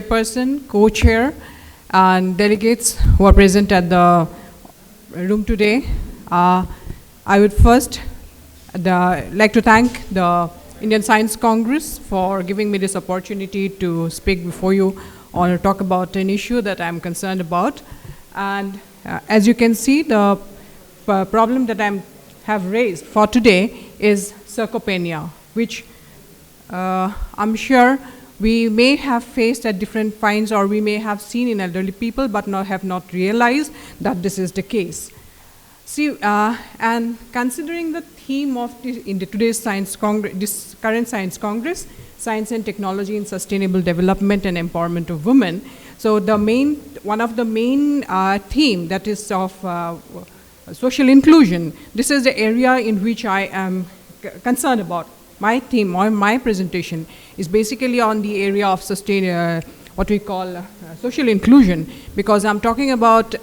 Person, co-chair, and delegates who are present at the room today. I would first like to thank the Indian Science Congress for giving me this opportunity to speak before you or talk about an issue that I'm concerned about. And as you can see, the problem that I have raised for today is sarcopenia, which I'm sure we may have faced at different points, or we may have seen in elderly people, but have not realized that this is the case. See, and considering the theme of today's Science Congress, this current Science Congress, Science and Technology in Sustainable Development and Empowerment of Women, so one of the main theme that is of social inclusion. This is the area in which I am concerned about. My theme or my presentation is basically on the area of what we call social inclusion, because I'm talking about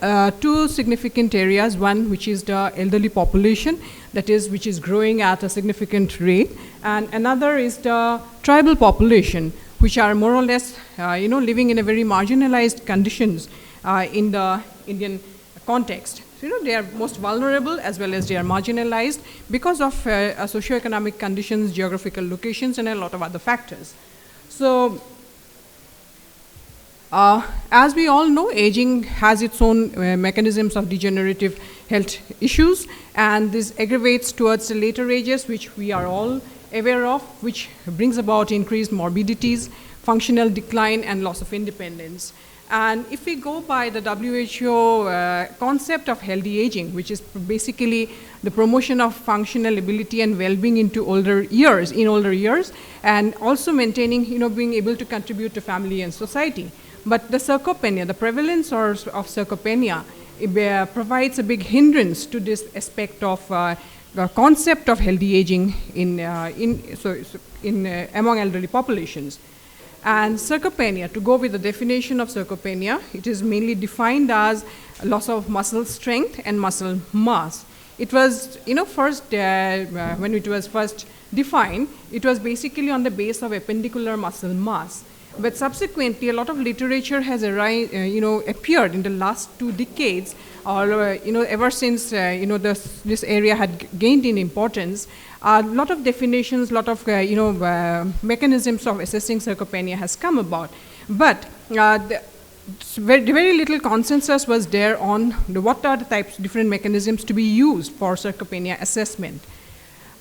two significant areas. One, which is the elderly population, which is growing at a significant rate, and another is the tribal population, which are more or less, living in a very marginalized conditions in the Indian context. They are most vulnerable as well as they are marginalized because of socioeconomic conditions, geographical locations, and a lot of other factors. So, as we all know, aging has its own mechanisms of degenerative health issues, and this aggravates towards the later ages, which we are all aware of, which brings about increased morbidities, functional decline, and loss of independence. And if we go by the WHO concept of healthy aging, which is basically the promotion of functional ability and well-being in older years, and also maintaining, being able to contribute to family and society. But the sarcopenia, the prevalence of sarcopenia, provides a big hindrance to this aspect of the concept of healthy aging among elderly populations. And sarcopenia, to go with the definition of sarcopenia, it is mainly defined as loss of muscle strength and muscle mass. It was, first, when it was first defined, it was basically on the base of appendicular muscle mass. But subsequently, a lot of literature has appeared in the last 2 decades, or ever since this area had gained in importance. A lot of definitions, a lot of mechanisms of assessing sarcopenia has come about, but very little consensus was there on what are the different mechanisms to be used for sarcopenia assessment.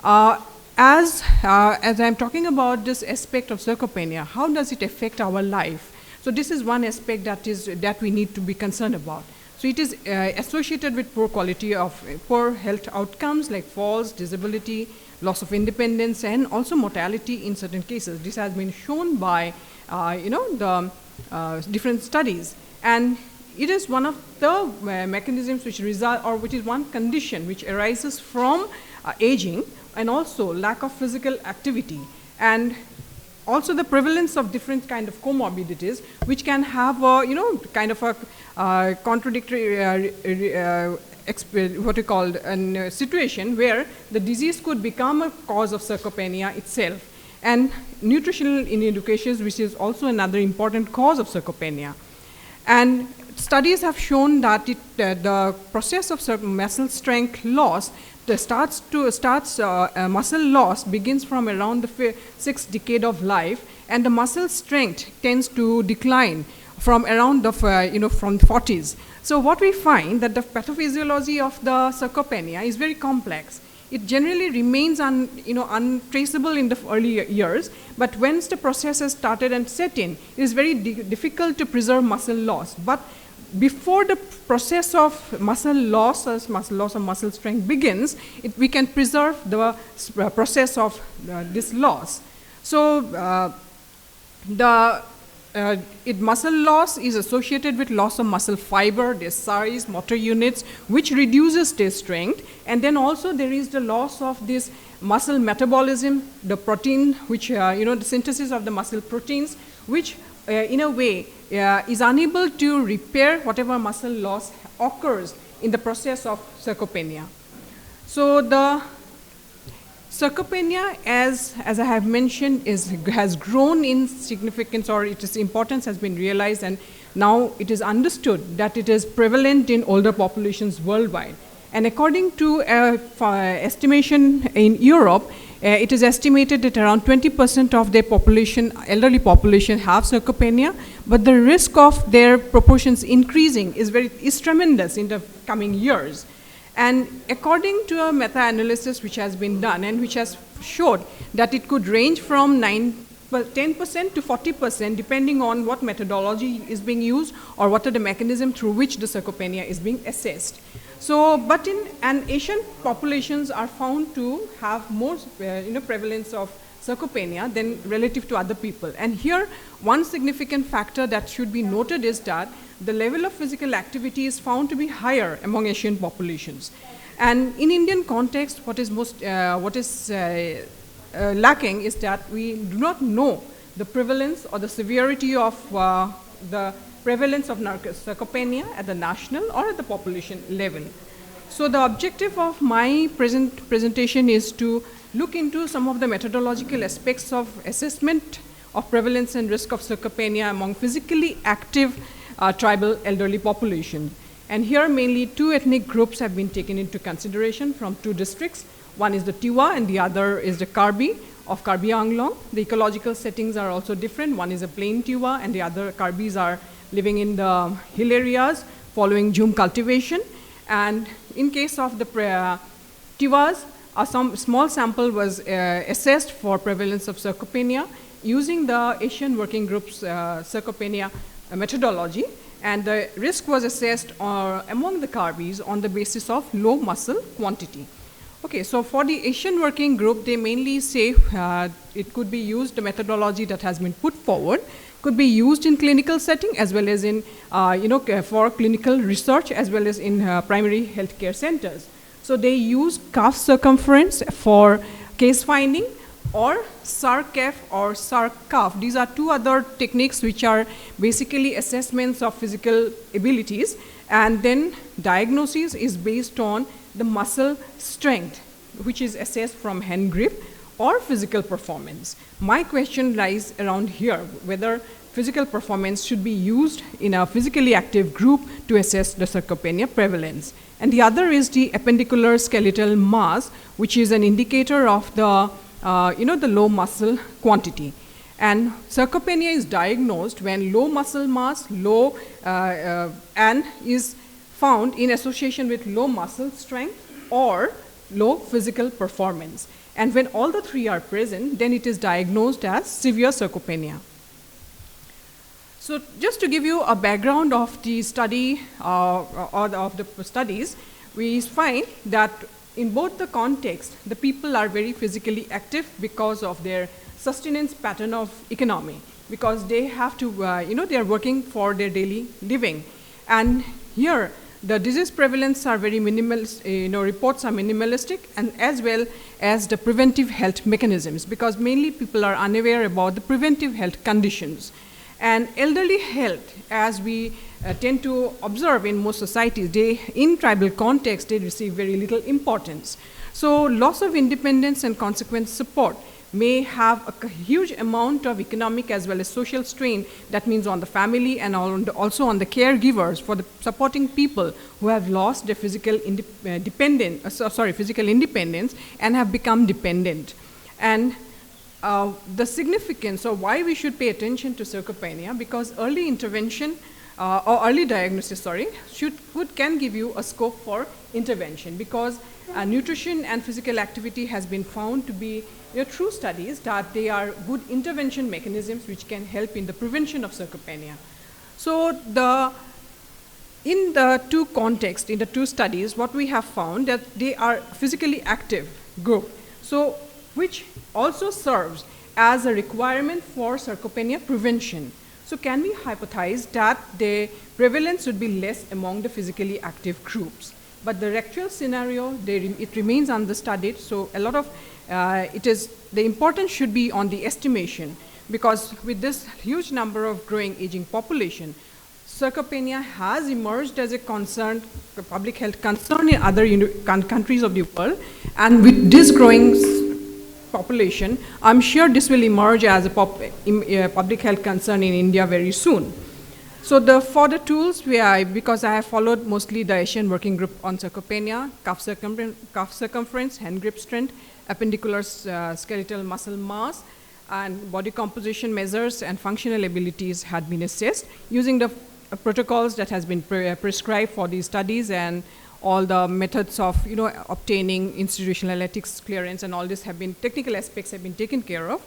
As I'm talking about this aspect of sarcopenia, how does it affect our life? So this is one aspect that we need to be concerned about. So it is associated with poor health outcomes like falls, disability, loss of independence, and also mortality in certain cases. This has been shown by the different studies, and it is one of the mechanisms which is one condition which arises from aging, and also lack of physical activity, and also the prevalence of different kind of comorbidities, which can have kind of a contradictory what we call a situation where the disease could become a cause of sarcopenia itself, and nutritional ineducation, which is also another important cause of sarcopenia. And studies have shown that the process of muscle strength loss muscle loss begins from around the 6th decade of life, and the muscle strength tends to decline from around the from 40s. So what we find that the pathophysiology of the sarcopenia is very complex. It generally remains untraceable in the early years, but once the process has started and set in, it is very difficult to preserve muscle loss. But before the process of muscle loss of muscle strength begins, we can preserve the process of this loss. So muscle loss is associated with loss of muscle fiber, their size, motor units, which reduces their strength. And then also there is the loss of this muscle metabolism, the protein, which, the synthesis of the muscle proteins, which in a way is unable to repair whatever muscle loss occurs in the process of sarcopenia. So Sarcopenia, as I have mentioned, has grown in significance, or its importance has been realized, and now it is understood that it is prevalent in older populations worldwide. And according to estimation in Europe, it is estimated that around 20% of their population, elderly population, have sarcopenia, but the risk of their proportions increasing is tremendous in the coming years. And according to a meta-analysis which has been done and which has showed that it could range from 10% to 40%, depending on what methodology is being used or what are the mechanisms through which the sarcopenia is being assessed. So, but in Asian populations are found to have more prevalence of sarcopenia than relative to other people. And here, one significant factor that should be noted is that the level of physical activity is found to be higher among Asian populations. And in Indian context, what is lacking is that we do not know the prevalence or the severity of the prevalence of sarcopenia at the national or at the population level. So the objective of my presentation is to look into some of the methodological aspects of assessment of prevalence and risk of sarcopenia among physically active tribal elderly population. And here mainly two ethnic groups have been taken into consideration from two districts. One is the Tiwa and the other is the Karbi of Karbi Anglong. The ecological settings are also different. One is a plain Tiwa and the other Karbis are living in the hill areas following jhum cultivation. And in case of the Tiwas, some small sample was assessed for prevalence of sarcopenia using the Asian Working Group's sarcopenia methodology, and the risk was assessed among the Karbis on the basis of low muscle quantity. Okay, so for the Asian Working Group, they mainly say it could be used, the methodology that has been put forward could be used in clinical setting as well as in, for clinical research as well as in primary healthcare centers. So they use calf circumference for case finding, or SAR-CAF or SAR-CAF. These are two other techniques which are basically assessments of physical abilities, and then diagnosis is based on the muscle strength, which is assessed from hand grip or physical performance. My question lies around here, whether physical performance should be used in a physically active group to assess the sarcopenia prevalence. And the other is the appendicular skeletal mass, which is an indicator of the the low muscle quantity. And sarcopenia is diagnosed when low muscle mass, and is found in association with low muscle strength or low physical performance. And when all the three are present, then it is diagnosed as severe sarcopenia. So just to give you a background of the study of the studies, we find that in both the context, the people are very physically active because of their sustenance pattern of economy, because they have to, they are working for their daily living. And here, the disease prevalence are very minimal, reports are minimalistic, and as well as the preventive health mechanisms, because mainly people are unaware about the preventive health conditions. And elderly health, as we tend to observe in most societies, in tribal context, they receive very little importance. So loss of independence and consequent support may have a huge amount of economic as well as social strain. That means on the family and also on the caregivers for the supporting people who have lost their physical independence and have become dependent. And the significance of why we should pay attention to sarcopenia, because early intervention or early diagnosis, can give you a scope for intervention, because nutrition and physical activity has been found to be true studies that they are good intervention mechanisms which can help in the prevention of sarcopenia. So in the two contexts, in the two studies, what we have found that they are physically active group, so which also serves as a requirement for sarcopenia prevention. So can we hypothesize that the prevalence would be less among the physically active groups? But the actual scenario, it remains understudied, so a lot of the importance should be on the estimation, because with this huge number of growing aging population, sarcopenia has emerged as a concern, a public health concern in other countries of the world, and with this growing population, I'm sure this will emerge as a public health concern in India very soon. So for the tools, because I have followed mostly the Asian Working Group on Sarcopenia, cuff circumference, hand grip strength, appendicular skeletal muscle mass, and body composition measures and functional abilities had been assessed using the protocols that has been prescribed for these studies, and all the methods of obtaining institutional ethics clearance and all this technical aspects have been taken care of.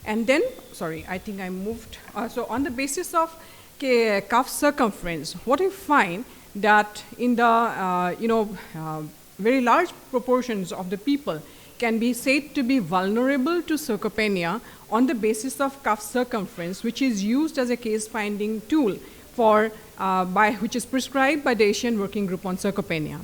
And then, sorry, I think I moved. So on the basis of cuff circumference, what we find that in the very large proportions of the people can be said to be vulnerable to sarcopenia on the basis of cuff circumference, which is used as a case finding tool for which is prescribed by the Asian Working Group on Sarcopenia.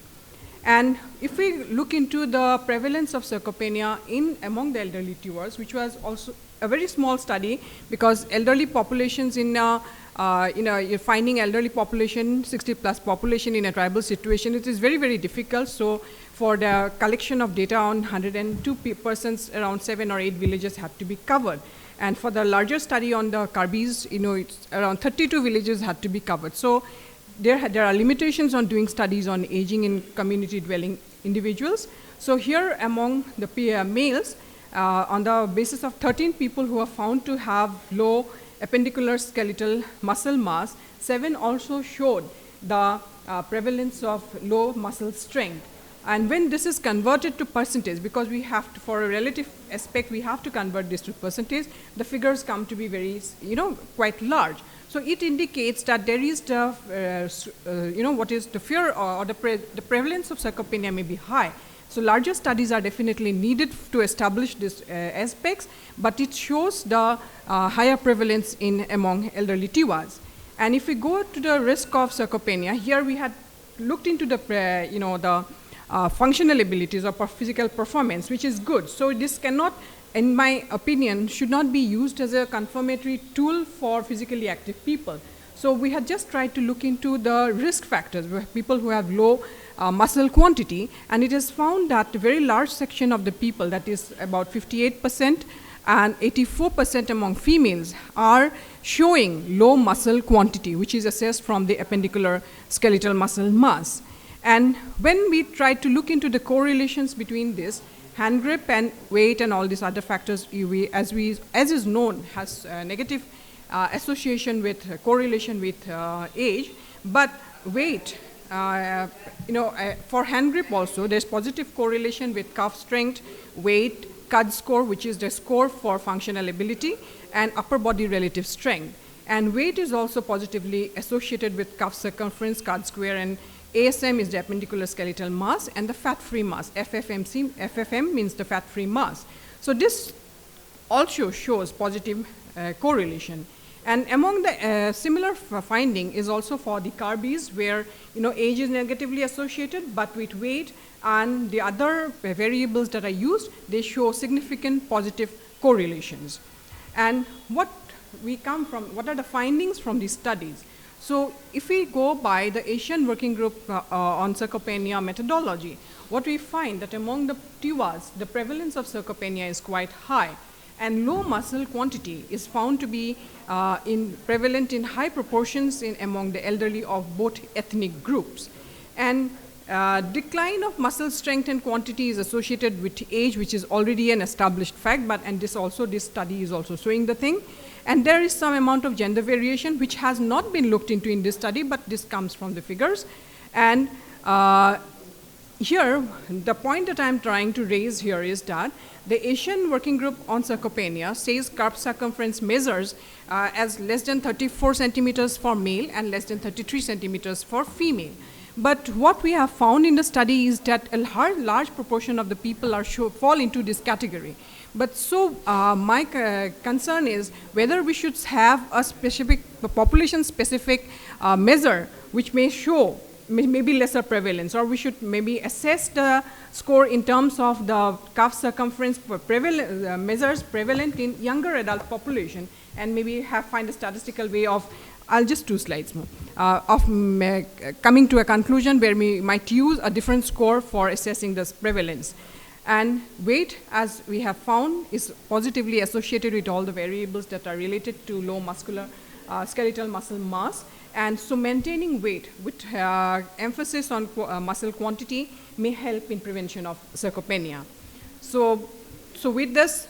And if we look into the prevalence of sarcopenia among the elderly Tuars, which was also a very small study, because elderly populations you're finding elderly population, 60+ population in a tribal situation, it is very, very difficult. So for the collection of data on 102 persons, around 7 or 8 villages had to be covered. And for the larger study on the Karbis, it's around 32 villages had to be covered. So there are limitations on doing studies on aging in community dwelling individuals. So here among the males, on the basis of 13 people who are found to have low appendicular skeletal muscle mass, 7 also showed the prevalence of low muscle strength. And when this is converted to percentage, because we have to, for a relative aspect, we have to convert this to percentage, the figures come to be very, quite large. So it indicates that there is the, what is the fear or the prevalence of sarcopenia may be high. So larger studies are definitely needed to establish these aspects, but it shows the higher prevalence among elderly Tiwas. And if we go to the risk of sarcopenia, here we had looked into the, functional abilities or physical performance, which is good. So this cannot, in my opinion, should not be used as a confirmatory tool for physically active people. So we had just tried to look into the risk factors, people who have low muscle quantity, and it is found that a very large section of the people, that is about 58% and 84% among females, are showing low muscle quantity, which is assessed from the appendicular skeletal muscle mass. And when we tried to look into the correlations between this, hand grip and weight and all these other factors, as is known, has negative association with correlation with age, but weight, for hand grip also, there's positive correlation with cuff strength, weight, CUD score, which is the score for functional ability, and upper body relative strength. And weight is also positively associated with cuff circumference, CUD square, and ASM is the appendicular skeletal mass, and the fat-free mass, FFM means the fat-free mass. So this also shows positive correlation. And among the similar finding is also for the Karbis, where age is negatively associated, but with weight and the other variables that are used, they show significant positive correlations. And what are the findings from these studies? So if we go by the Asian Working Group on Sarcopenia methodology, what we find that among the Tiwas, the prevalence of sarcopenia is quite high, and low muscle quantity is found to be prevalent in high proportions among the elderly of both ethnic groups. And decline of muscle strength and quantity is associated with age, which is already an established fact, and this study is also showing the thing. And there is some amount of gender variation, which has not been looked into in this study, but this comes from the figures. And here, the point that I'm trying to raise here is that the Asian Working Group on Sarcopenia says cuff circumference measures as less than 34 centimeters for male and less than 33 centimeters for female. But what we have found in the study is that a large proportion of the people fall into this category. But so my concern is whether we should have a population-specific measure which may show maybe lesser prevalence, or we should maybe assess the score in terms of the cuff circumference measures prevalent in younger adult population, and maybe find a statistical way of, I'll just 2 slides more, of coming to a conclusion where we might use a different score for assessing this prevalence. And weight, as we have found, is positively associated with all the variables that are related to low muscular skeletal muscle mass. And so maintaining weight with emphasis on muscle quantity may help in prevention of sarcopenia. So with this,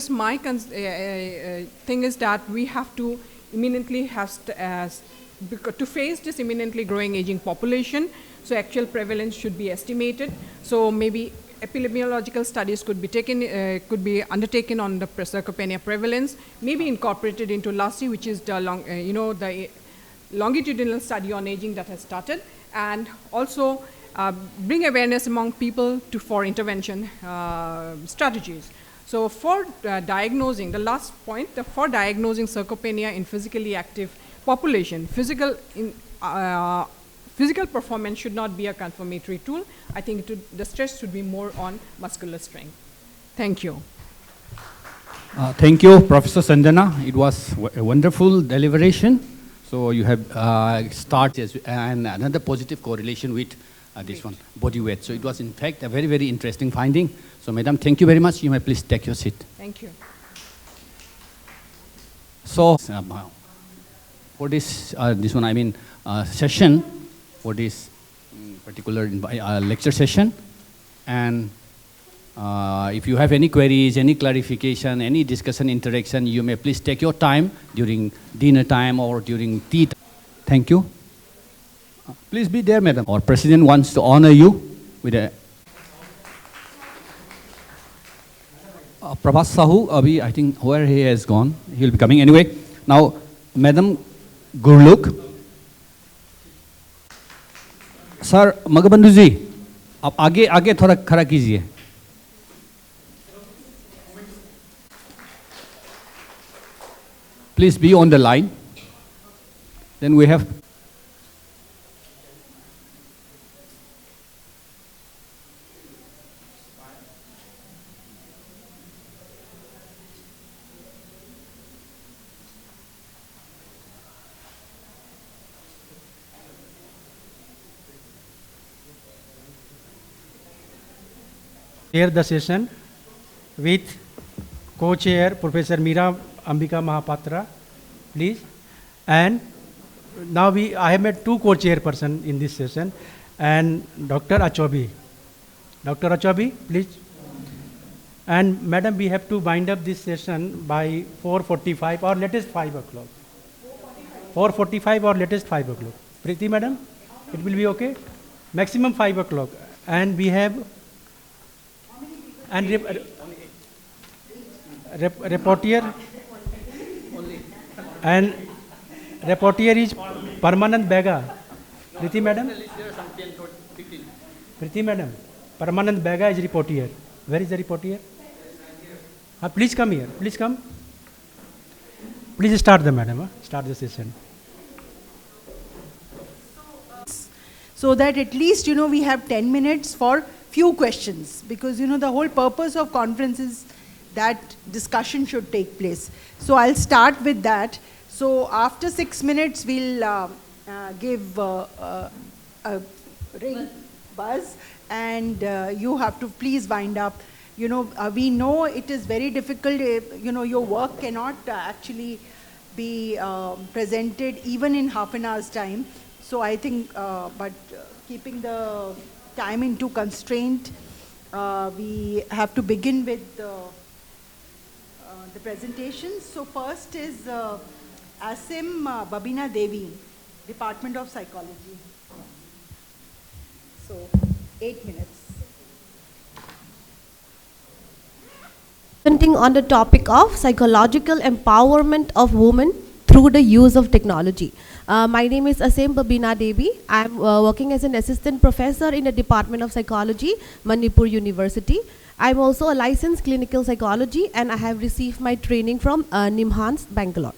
my thing is that we have to imminently to face this imminently growing aging population, so actual prevalence should be estimated. So maybe epidemiological studies could be undertaken on the sarcopenia prevalence, maybe incorporated into LASI, which is the the longitudinal study on aging that has started, and also bring awareness among people for intervention strategies. So for diagnosing, the last point, for diagnosing sarcopenia in physically active population, physical performance should not be a confirmatory tool. I think the stress should be more on muscular strength. Thank you. Thank you, Professor Sanjana. It was a wonderful deliberation. So you have started and another positive correlation with this one, body weight. So it was in fact a very, very interesting finding. So Madam, thank you very much. You may please take your seat. Thank you. So for this session, for this particular lecture session, and if you have any queries, any clarification, any discussion, interaction, you may please take your time during dinner time or during tea time. Thank you. Please be there, Madam. Our President wants to honor you with a... Prabhat Sahu, I think where he has gone, he will be coming. Anyway, now, Madam Gurluk. Sir, Magabandhu ji, आप आगे थोड़ा खड़ा कीजिए. Please be on the line. Then we have... Chair the session with co-chair Professor Meera Ambika Mahapatra, please. And now I have met two co-chairpersons in this session, and Dr. Achobi. Dr. Achobi, please. And Madam, we have to wind up this session by 4:45 or latest 5 o'clock. 4:45 or latest 5 o'clock. Preeti Madam, it will be okay? Maximum 5 o'clock. And we have... And reporter and reporter is Permanent Bega. Preeti Madam? Preeti Madam, Permanent Bega is reporter. Where is the reporter? Please come here. Please come. Please start the madam. Start the session. So that at least, we have 10 minutes for few questions, because the whole purpose of conference is that discussion should take place. So I'll start with that. So after 6 minutes, we'll give a ring buzz, and you have to please wind up. We know it is very difficult. Your work cannot actually be presented even in half an hour's time. So I think, but keeping the time into constraint, we have to begin with the presentations. So first is Asim Babina Devi, Department of Psychology. So 8 minutes. Presenting on the topic of psychological empowerment of women through the use of technology. My name is Asim Babina Devi. I'm working as an assistant professor in the Department of Psychology, Manipur University. I'm also a licensed clinical psychology, and I have received my training from Nimhans, Bangalore.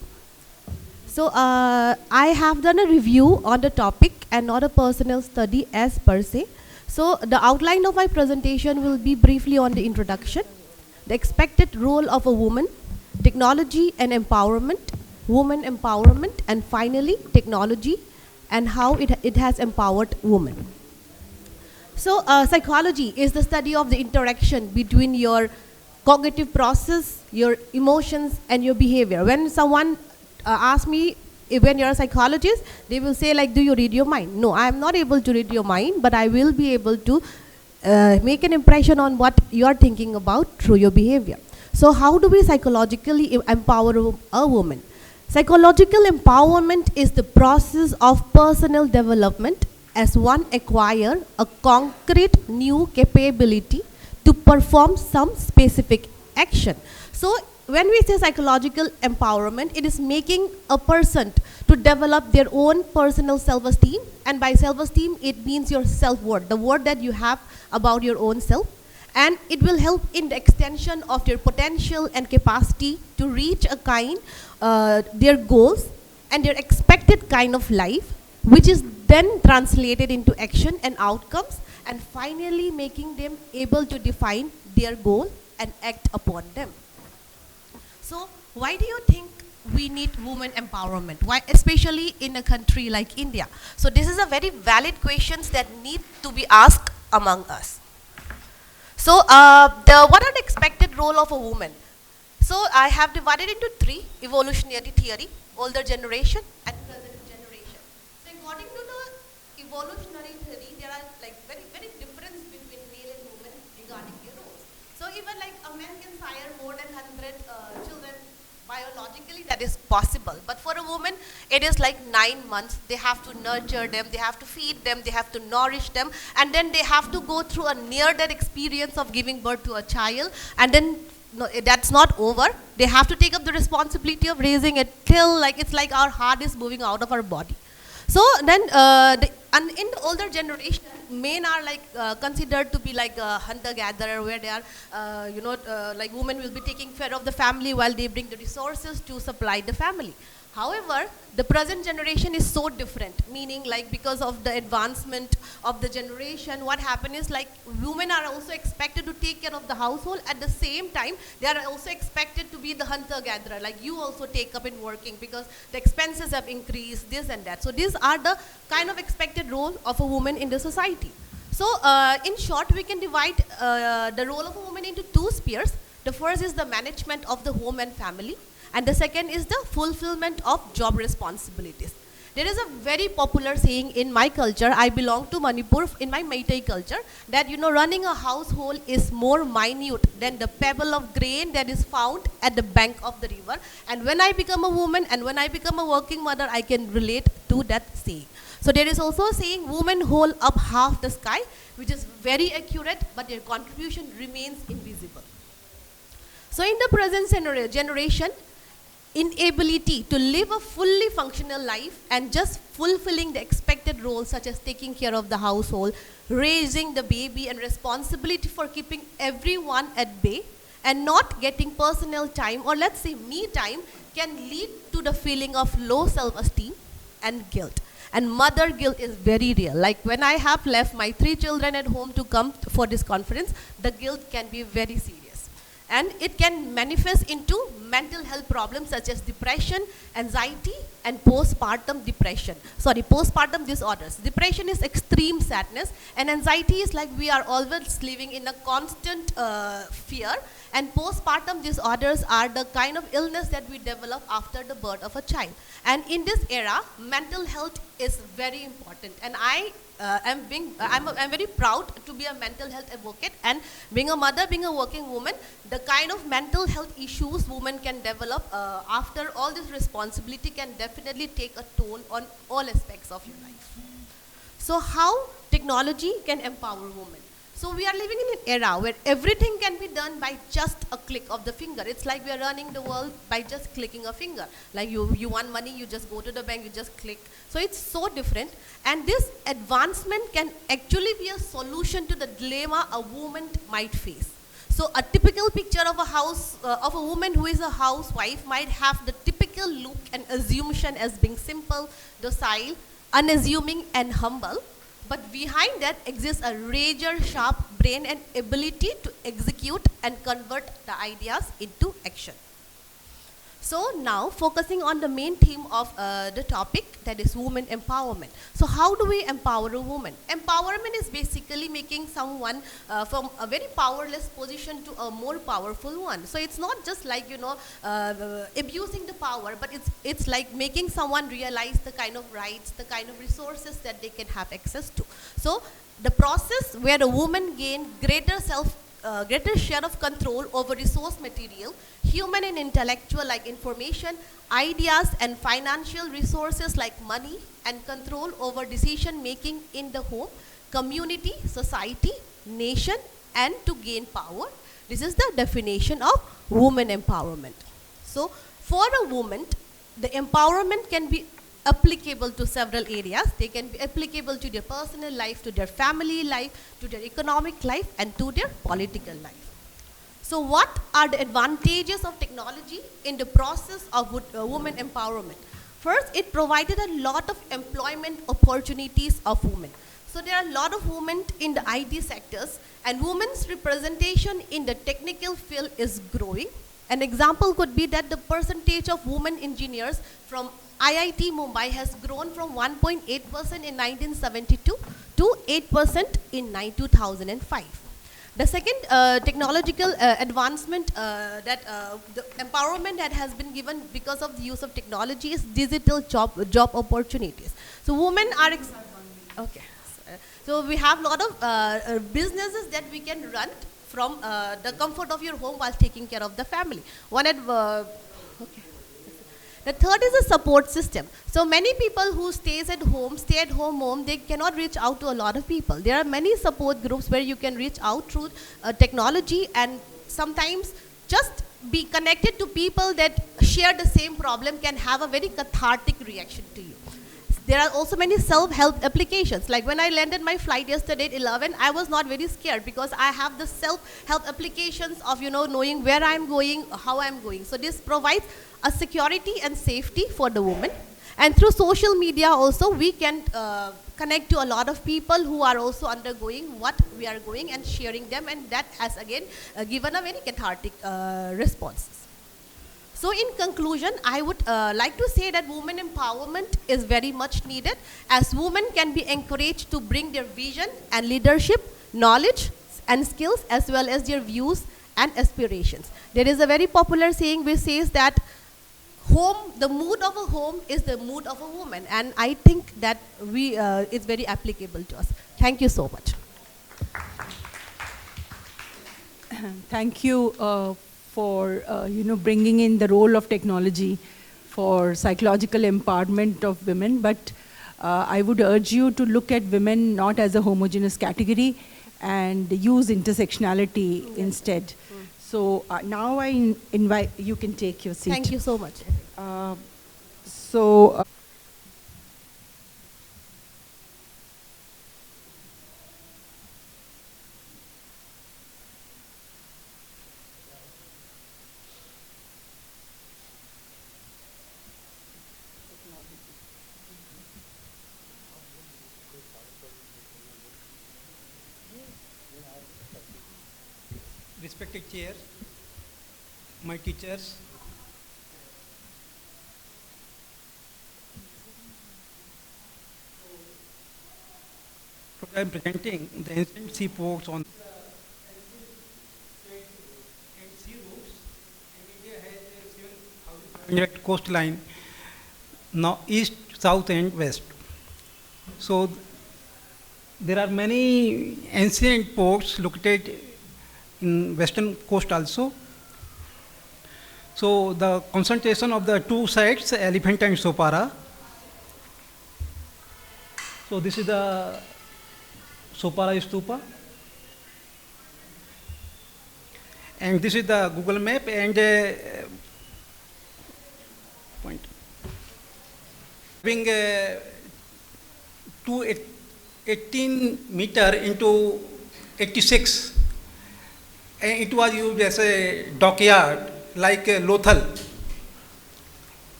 So I have done a review on the topic and not a personal study as per se. So the outline of my presentation will be briefly on the introduction, the expected role of a woman, technology and empowerment, woman empowerment, and finally technology and how it has empowered women. So, psychology is the study of the interaction between your cognitive process, your emotions, and your behavior. When someone asks me, when you're a psychologist, they will say like, do you read your mind? No, I am not able to read your mind, but I will be able to make an impression on what you are thinking about through your behavior. So how do we psychologically empower a woman? Psychological empowerment is the process of personal development as one acquire a concrete new capability to perform some specific action. So when we say psychological empowerment, it is making a person to develop their own personal self-esteem, and by self-esteem it means your self-worth, the worth that you have about your own self, and it will help in the extension of your potential and capacity to reach a kind, their goals and their expected kind of life, which is then translated into action and outcomes, and finally making them able to define their goal and act upon them. So why do you think we need women empowerment? Why, especially in a country like India? So this is a very valid questions that need to be asked among us. So what are the expected role of a woman? So I have divided into three: evolutionary theory, older generation, and present generation. So according to the evolutionary theory, there are like very difference between male and woman regarding their roles. So even like a man can sire more than 100 children biologically, that is possible. But for a woman, it is like 9 months. They have to nurture them, they have to feed them, they have to nourish them, and then they have to go through a near-death experience of giving birth to a child, and then no, that's not over. They have to take up the responsibility of raising it till like it's like our heart is moving out of our body. So then and in the older generation, men are like considered to be like a hunter-gatherer, where they are, like women will be taking care of the family while they bring the resources to supply the family. However, the present generation is so different, meaning like because of the advancement of the generation, what happened is like women are also expected to take care of the household. At the same time, they are also expected to be the hunter-gatherer, like you also take up in working because the expenses have increased, this and that. So these are the kind of expected role of a woman in the society. So in short, we can divide the role of a woman into two spheres. The first is the management of the home and family, and the second is the fulfillment of job responsibilities. There is a very popular saying in my culture, I belong to Manipur, in my Meitei culture, that running a household is more minute than the pebble of grain that is found at the bank of the river. And when I become a woman and when I become a working mother, I can relate to that saying. So there is also a saying, women hold up half the sky, which is very accurate, but their contribution remains invisible. So in the present generation, inability to live a fully functional life and just fulfilling the expected roles such as taking care of the household, raising the baby, and responsibility for keeping everyone at bay, and not getting personal time, or let's say me time, can lead to the feeling of low self-esteem and guilt. And mother guilt is very real. Like when I have left my 3 children at home to come for this conference, the guilt can be very serious. And it can manifest into mental health problems such as depression, anxiety, and postpartum disorders. Depression is extreme sadness, and anxiety is like we are always living in a constant fear, and postpartum disorders are the kind of illness that we develop after the birth of a child. And in this era, mental health is very important, and I'm very proud to be a mental health advocate, and being a mother, being a working woman, the kind of mental health issues women can develop after all this responsibility can definitely take a toll on all aspects of your life. So how technology can empower women? So we are living in an era where everything can be done by just a click of the finger. It's like we are running the world by just clicking a finger. Like you want money, you just go to the bank, you just click. So it's so different. And this advancement can actually be a solution to the dilemma a woman might face. So a typical picture of of a woman who is a housewife might have the typical look and assumption as being simple, docile, unassuming, and humble. But behind that exists a razor-sharp brain and ability to execute and convert the ideas into action. So now focusing on the main theme of the topic, that is women empowerment. So how do we empower a woman? Empowerment is basically making someone from a very powerless position to a more powerful one. So it's not just like, you know, abusing the power, but it's like making someone realize the kind of rights, the kind of resources that they can have access to. So the process where a woman gain greater share of control over resource material, human and intellectual like information, ideas and financial resources like money, and control over decision making in the home, community, society, nation, and to gain power. This is the definition of woman empowerment. So for a woman, the empowerment can be applicable to several areas. They can be applicable to their personal life, to their family life, to their economic life, and to their political life. So what are the advantages of technology in the process of women empowerment? First, it provided a lot of employment opportunities of women. So there are a lot of women in the IT sectors, and women's representation in the technical field is growing. An example could be that the percentage of women engineers from IIT Mumbai has grown from 1.8% in 1972 to 8% in 2005. The second technological advancement that the empowerment that has been given because of the use of technology is digital job opportunities. So women are, okay. So we have a lot of businesses that we can run from the comfort of your home while taking care of the family. Okay. The third is a support system. So many people who stay at home mom, they cannot reach out to a lot of people. There are many support groups where you can reach out through technology, and sometimes just be connected to people that share the same problem can have a very cathartic reaction to you. There are also many self-help applications. Like when I landed my flight yesterday at 11, I was not very scared because I have the self-help applications of, you know, knowing where I'm going, how I'm going. So this provides a security and safety for the woman. And through social media also, we can connect to a lot of people who are also undergoing what we are going and sharing them, and that has again given a very cathartic responses. So in conclusion, I would like to say that women empowerment is very much needed, as women can be encouraged to bring their vision and leadership, knowledge and skills, as well as their views and aspirations. There is a very popular saying which says that the mood of a home is the mood of a woman, and I think that it's very applicable to us. Thank you so much. Thank you for bringing in the role of technology for psychological empowerment of women. But I would urge you to look at women not as a homogeneous category and use intersectionality instead. So now I invite, you can take your seat. Thank you so much. Respected chair, my teachers, I am presenting the ancient seaports on sea routes, and India has a 7,500 coastline, now east, south and west. So there are many ancient ports located in western coast also. So the concentration of the two sites, Elephant and Sopara. So this is the Sopara Stupa, and this is the Google map, and point having 18 meter into 86. And it was used as a dockyard, like Lothal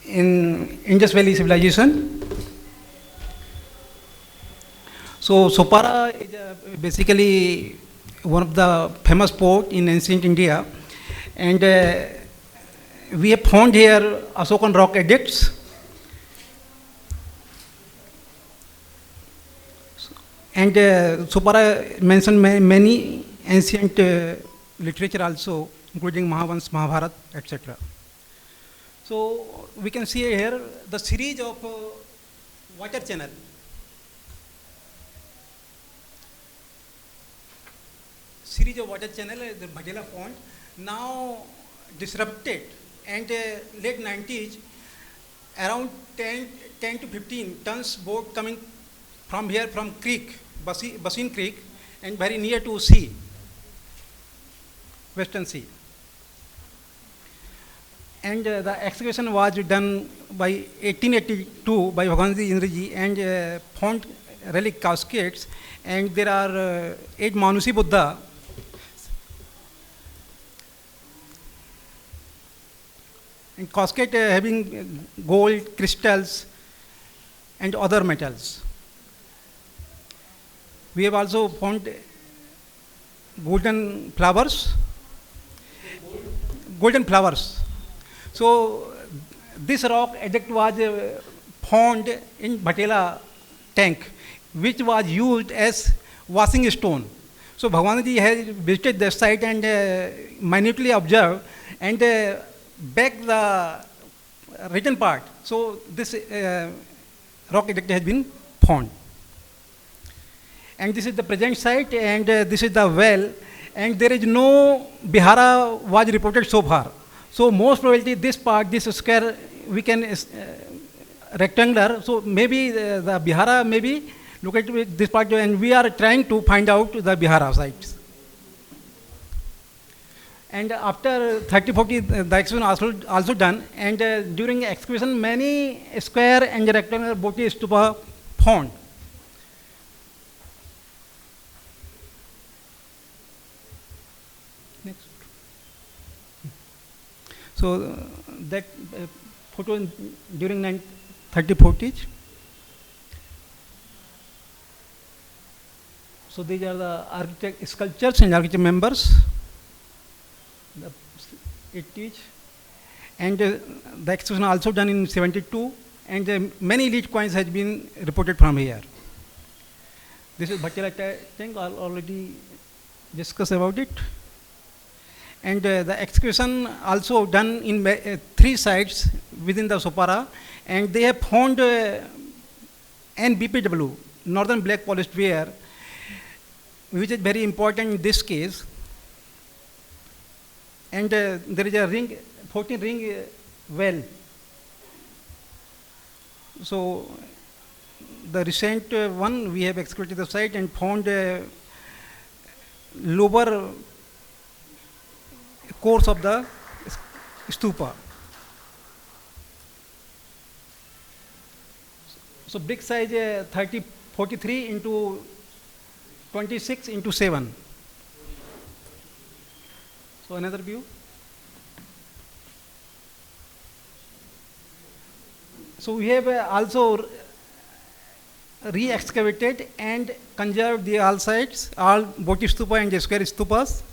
in Indus Valley civilization. So Sopara is basically one of the famous port in ancient India, and we have found here Asokan rock edicts. And Supara mentioned many ancient literature also, including Mahavans, Mahabharat, etc. So we can see here the series of water channel. Series of water channel, the Bhadela pond, now disrupted, and late 90s, around 10 to 15 tons boat coming from here, from creek, Basin Creek, and very near to sea, Western Sea. And the excavation was done by 1882 by Bhagwanji Indraji, and found relic caskets, and there are 8 Manusi Buddha. And casket having gold, crystals, and other metals. We have also found golden flowers. Golden flowers. So this rock addict was found in Bhatela tank, which was used as washing stone. So Bhagwanji has visited the site and minutely observed and back the written part. So this rock addict has been found. And this is the present site, and this is the well, and there is no Bihara was reported so far. So most probably this part, this square, we can rectangular, so maybe the Bihara, maybe look at this part, and we are trying to find out the Bihara sites. And after 30-40, the excavation also done, and during excavation, many square and rectangular Bodhi stupa found. Next. So that photo during 30-40s. So these are the architect sculptures and architect members. It teach, and the excavation also done in 72, and many elite coins has been reported from here. This is Bhatela tank, I already discussed about it. And the excavation also done in 3 sites within the Sopara, and they have found NBPW, Northern Black Polished Ware, which is very important in this case. And there is a ring, 14 ring well. So the recent one, we have excavated the site and found lower course of the stupa. So big size 43 into 26 into 7. So another view. So we have also re-excavated and conserved the all sites, all Bodhi stupa and the square stupas,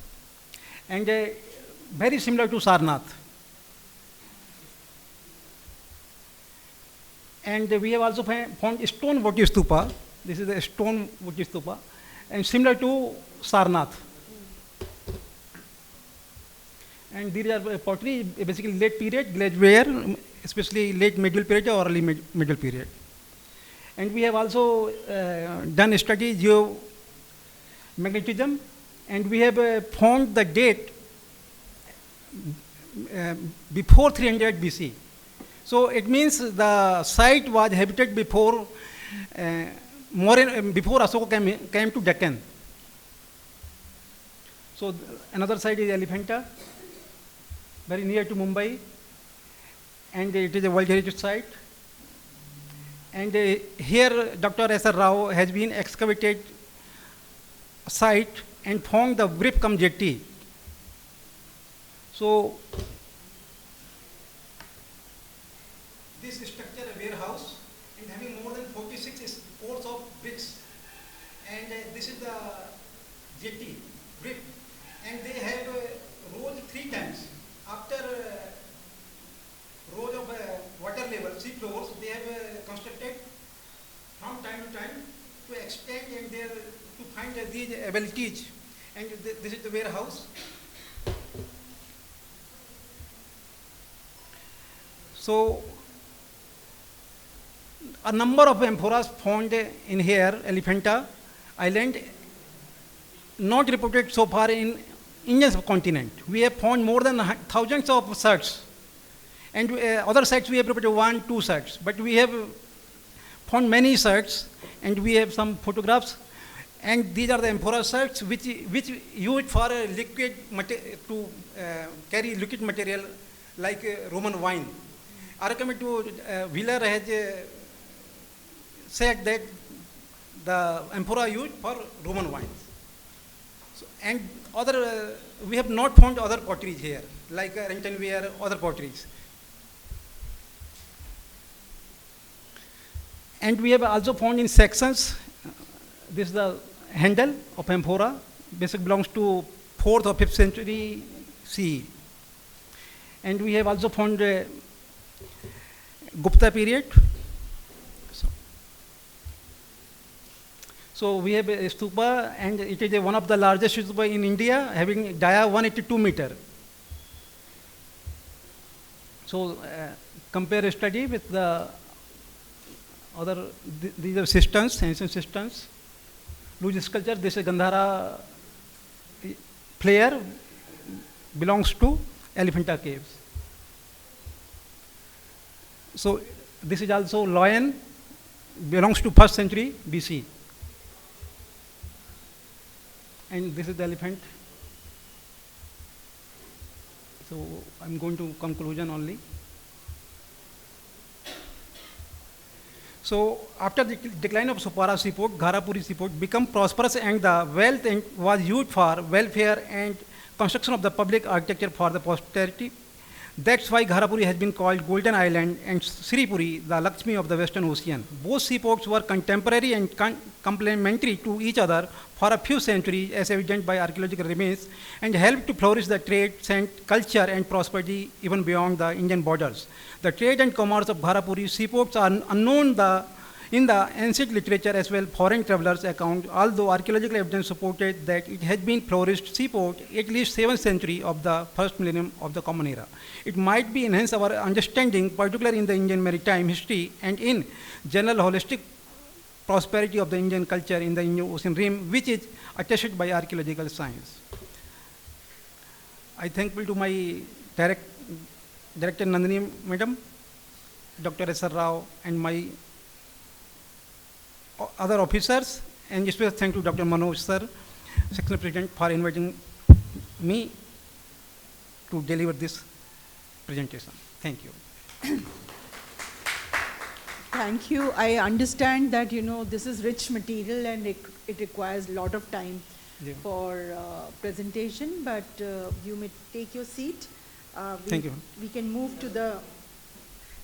and very similar to Sarnath. And we have also found stone Bodhi stupa. This is the stone Bodhi stupa, and similar to Sarnath. And these are pottery, basically late period, glassware, especially late medieval period or early medieval period. And we have also done a study geomagnetism, and we have found the date before 300 BC. So it means the site was habited before before Asoka came to Deccan. So another site is Elephanta, very near to Mumbai, and it is a World Heritage Site. And here Dr. S.R. Rao has been excavated site and found the Vripkam jetty. So this structure a warehouse and having more than 46 ports of bricks, and this is the jetty, Vrip, and they have rolled 3 times. After to extend and there to find these abilities. And this is the warehouse. So a number of amphoras found in here, Elephanta Island, not reported so far in Indian subcontinent. We have found more than thousands of sets. And other sites we have reported 1-2 sets. But we have found many sets, and we have some photographs. And these are the amphora sets which used for liquid to carry liquid material like Roman wine. Argument to Wheeler has said that the amphora used for Roman wines. So, and other, we have not found other potteries here, like Rentonware, other potteries. And we have also found in sections, this is the handle of amphora, basically belongs to 4th or 5th century CE. And we have also found Gupta period. So we have a stupa, and it is one of the largest stupa in India, having dia 182 meter. So compare study with the other, these are cisterns, ancient cisterns. Loose sculpture, this is Gandhara player, belongs to Elephanta caves. So this is also lion, belongs to 1st century BC. And this is the elephant. So I'm going to conclusion only. So after the decline of Supara seaport, Gharapuri seaport became prosperous, and the wealth was used for welfare and construction of the public architecture for the posterity. That's why Gharapuri has been called Golden Island and Sripuri, the Lakshmi of the Western Ocean. Both seaports were contemporary and complementary to each other for a few centuries, as evident by archaeological remains, and helped to flourish the trade, culture, and prosperity even beyond the Indian borders. The trade and commerce of Gharapuri seaports are unknown in the ancient literature as well foreign travelers' account, although archaeological evidence supported that it had been flourished seaport at least 7th century of the first millennium of the Common Era. It might be enhance our understanding, particularly in the Indian maritime history and in general holistic prosperity of the Indian culture in the Indian Ocean Rim, which is attested by archaeological science. I thankful to my Director Nandini Madam, Dr. S.R. Rao, and my other officers, and special thank to Dr. Manoj Sir, Sectional President, for inviting me to deliver this presentation. Thank you. Thank you. I understand that, this is rich material and it requires a lot of time for presentation, but you may take your seat. Thank you. We can move to the,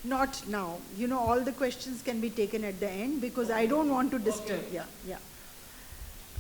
not now, all the questions can be taken at the end because I don't want to disturb.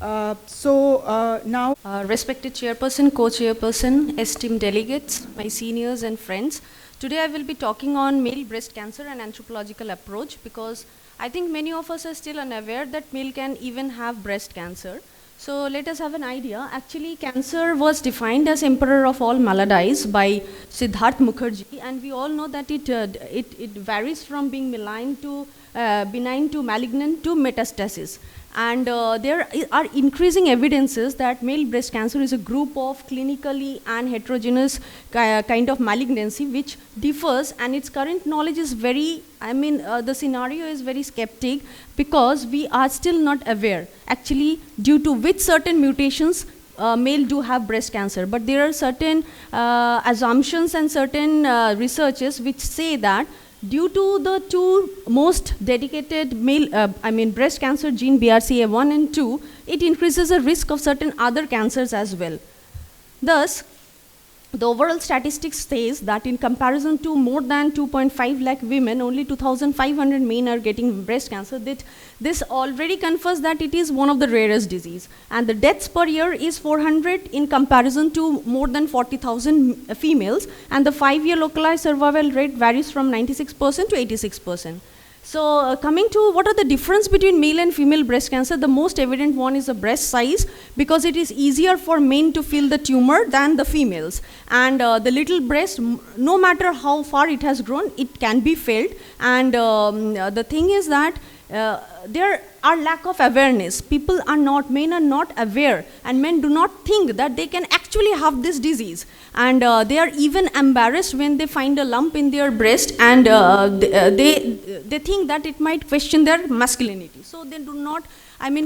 Now. Respected Chairperson, Co-Chairperson, esteemed delegates, my seniors and friends, today I will be talking on male breast cancer and anthropological approach, because I think many of us are still unaware that male can even have breast cancer. So let us have an idea. Actually, cancer was defined as emperor of all maladies by Siddharth Mukherjee, and we all know that it varies from being benign to malignant to metastasis. And there are increasing evidences that male breast cancer is a group of clinically and heterogeneous kind of malignancy which differs, and its current knowledge is very, the scenario is very skeptic because we are still not aware actually due to which certain mutations male do have breast cancer. But there are certain assumptions and certain researches which say that due to the two most dedicated male, breast cancer gene BRCA1 and 2, it increases the risk of certain other cancers as well. Thus, the overall statistics says that in comparison to more than 2.5 lakh women, only 2,500 men are getting breast cancer. This already confers that it is one of the rarest disease. And the deaths per year is 400 in comparison to more than 40,000 females. And the 5-year localized survival rate varies from 96% to 86%. So coming to what are the difference between male and female breast cancer, the most evident one is the breast size, because it is easier for men to feel the tumor than the females. And the little breast, no matter how far it has grown, it can be felt. And the thing is that there are lack of awareness. Men are not aware, and men do not think that they can actually have this disease. And they are even embarrassed when they find a lump in their breast, and they think that it might question their masculinity. So they do not,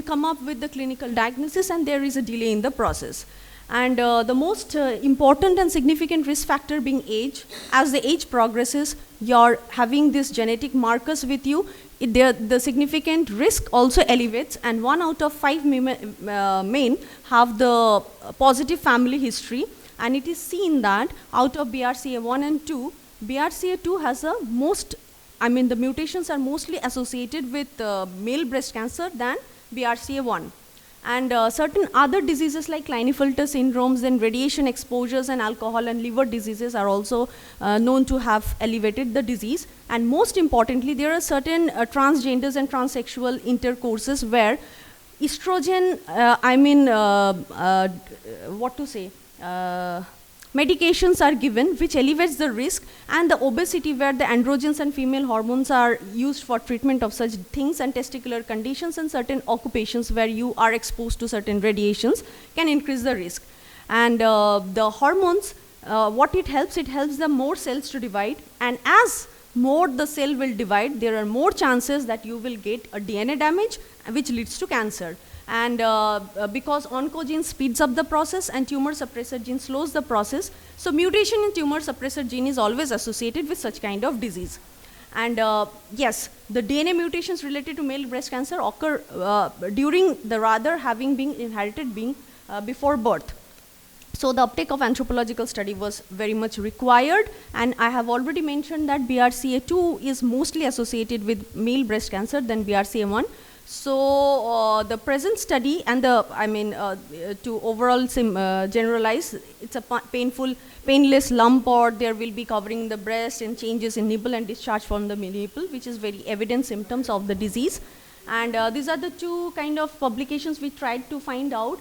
come up with the clinical diagnosis, and there is a delay in the process. And the most important and significant risk factor being age. As the age progresses, you're having these genetic markers with you. The significant risk also elevates, and 1 out of 5 men have the positive family history. And it is seen that out of BRCA1 and 2, BRCA2 has the mutations are mostly associated with male breast cancer than BRCA1. And certain other diseases like Klinefelter syndromes and radiation exposures and alcohol and liver diseases are also known to have elevated the disease. And most importantly, there are certain transgenders and transsexual intercourses where estrogen, medications are given which elevates the risk, and the obesity where the androgens and female hormones are used for treatment of such things, and testicular conditions and certain occupations where you are exposed to certain radiations can increase the risk. And the hormones, it helps the more cells to divide, and as more the cell will divide, there are more chances that you will get a DNA damage which leads to cancer. And because oncogene speeds up the process and tumor suppressor gene slows the process, so mutation in tumor suppressor gene is always associated with such kind of disease. And yes, the DNA mutations related to male breast cancer occur during the rather having been inherited before birth. So the uptake of anthropological study was very much required, and I have already mentioned that BRCA2 is mostly associated with male breast cancer than BRCA1. So the present study and to overall generalize, it's a painless lump, or there will be covering the breast and changes in nipple and discharge from the nipple, which is very evident symptoms of the disease. And these are the two kind of publications we tried to find out,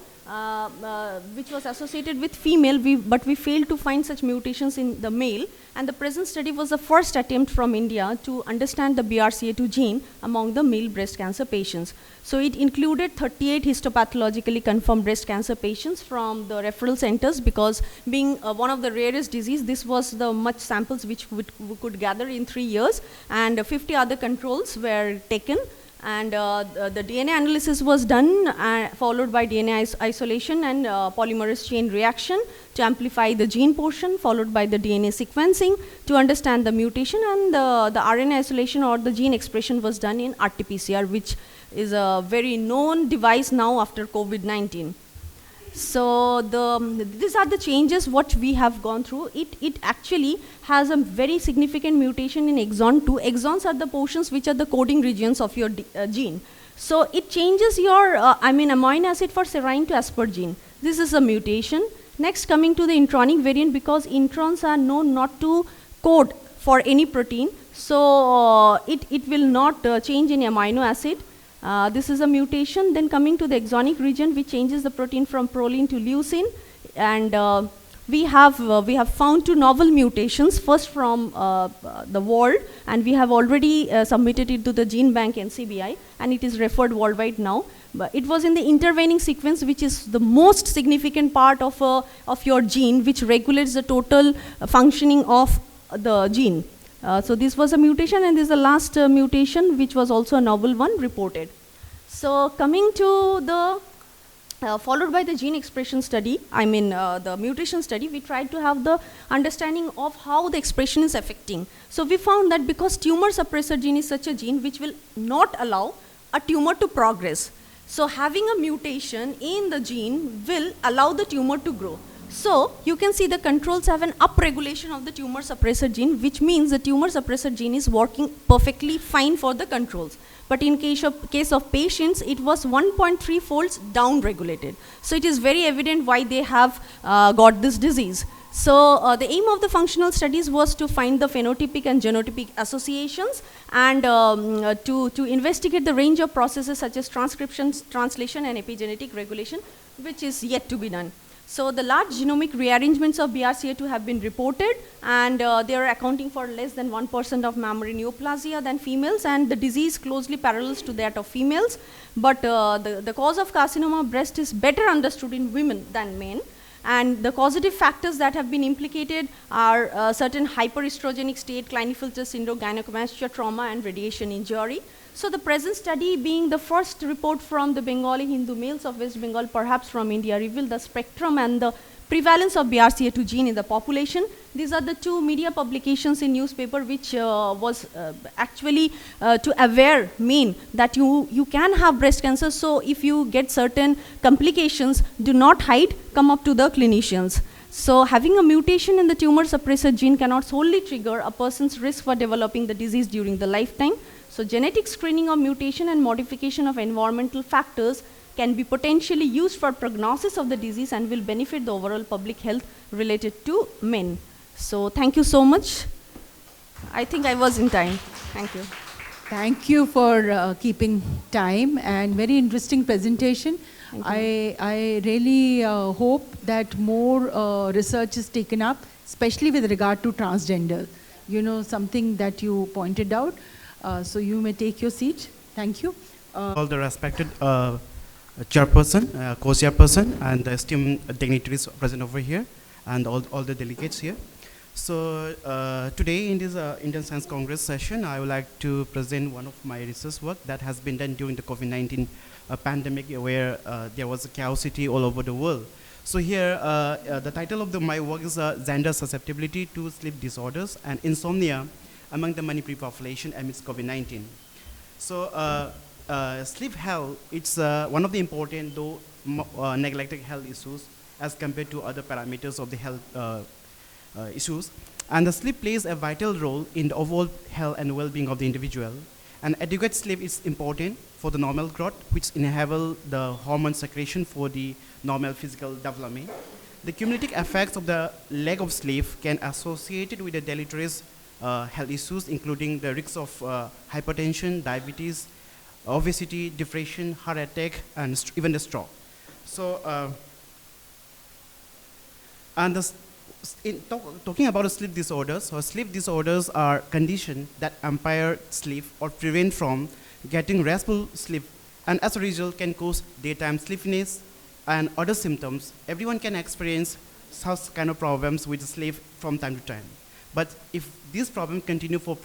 which was associated with female, but we failed to find such mutations in the male. And the present study was the first attempt from India to understand the BRCA2 gene among the male breast cancer patients. So it included 38 histopathologically confirmed breast cancer patients from the referral centers, because being one of the rarest disease, this was the much samples which we could gather in 3 years, and 50 other controls were taken. And the DNA analysis was done, followed by DNA isolation and polymerase chain reaction to amplify the gene portion, followed by the DNA sequencing to understand the mutation, and the RNA isolation or the gene expression was done in RT-PCR, which is a very known device now after COVID-19. So these are the changes what we have gone through. It actually has a very significant mutation in exon 2. Exons are the portions which are the coding regions of your gene. So it changes your amino acid for serine to aspargine. This is a mutation. Next, coming to the intronic variant, because introns are known not to code for any protein, so it will not change any amino acid. This is a mutation. Then coming to the exonic region, which changes the protein from proline to leucine, and we have found 2 novel mutations, first from the world, and we have already submitted it to the gene bank NCBI, and it is referred worldwide now. But it was in the intervening sequence, which is the most significant part of your gene, which regulates the total functioning of the gene. So this was a mutation, and this is the last mutation, which was also a novel one reported. So coming to the followed by the gene expression study, the mutation study, we tried to have the understanding of how the expression is affecting. So we found that because tumor suppressor gene is such a gene which will not allow a tumor to progress. So having a mutation in the gene will allow the tumor to grow. So you can see the controls have an upregulation of the tumor suppressor gene, which means the tumor suppressor gene is working perfectly fine for the controls. But in case of patients, it was 1.3 folds down regulated. So it is very evident why they have got this disease. So the aim of the functional studies was to find the phenotypic and genotypic associations and to investigate the range of processes such as transcription, translation and epigenetic regulation, which is yet to be done. So the large genomic rearrangements of BRCA2 have been reported, and they are accounting for less than 1% of mammary neoplasia than females, and the disease closely parallels to that of females. But the cause of carcinoma of breast is better understood in women than men. And the causative factors that have been implicated are certain hyperestrogenic state, Klinefelter syndrome, gynecomastia, trauma, and radiation injury. So the present study, being the first report from the Bengali Hindu males of West Bengal, perhaps from India, revealed the spectrum and the prevalence of BRCA2 gene in the population. These are the two media publications in newspaper which was actually to aware men that you can have breast cancer. So if you get certain complications, do not hide, come up to the clinicians. So having a mutation in the tumor suppressor gene cannot solely trigger a person's risk for developing the disease during the lifetime. So genetic screening of mutation and modification of environmental factors can be potentially used for prognosis of the disease and will benefit the overall public health related to men. So thank you so much. I think I was in time. Thank you. Thank you for keeping time, and very interesting presentation. I really hope that more research is taken up, especially with regard to transgender. You know, something that you pointed out. So you may take your seat. Thank you. All the respected chairperson, co-chairperson, and the esteemed dignitaries present over here, and all the delegates here. So today in this Indian Science Congress session, I would like to present one of my research work that has been done during the COVID-19 pandemic, where there was a chaosity all over the world. So here, the title of my work is Gender Susceptibility to Sleep Disorders and Insomnia among the Manipuri population amidst COVID-19. So sleep health, it's one of the important though neglected health issues as compared to other parameters of the health issues. And the sleep plays a vital role in the overall health and well-being of the individual. And adequate sleep is important for the normal growth, which enables the hormone secretion for the normal physical development. The cumulative effects of the lack of sleep can be associated with the deleterious health issues, including the risks of hypertension, diabetes, obesity, depression, heart attack, and even the stroke. So, talking about sleep disorders, so sleep disorders are conditions that impair sleep or prevent from getting restful sleep, and as a result can cause daytime sleepiness and other symptoms. Everyone can experience such kind of problems with sleep from time to time. But if these problems continue for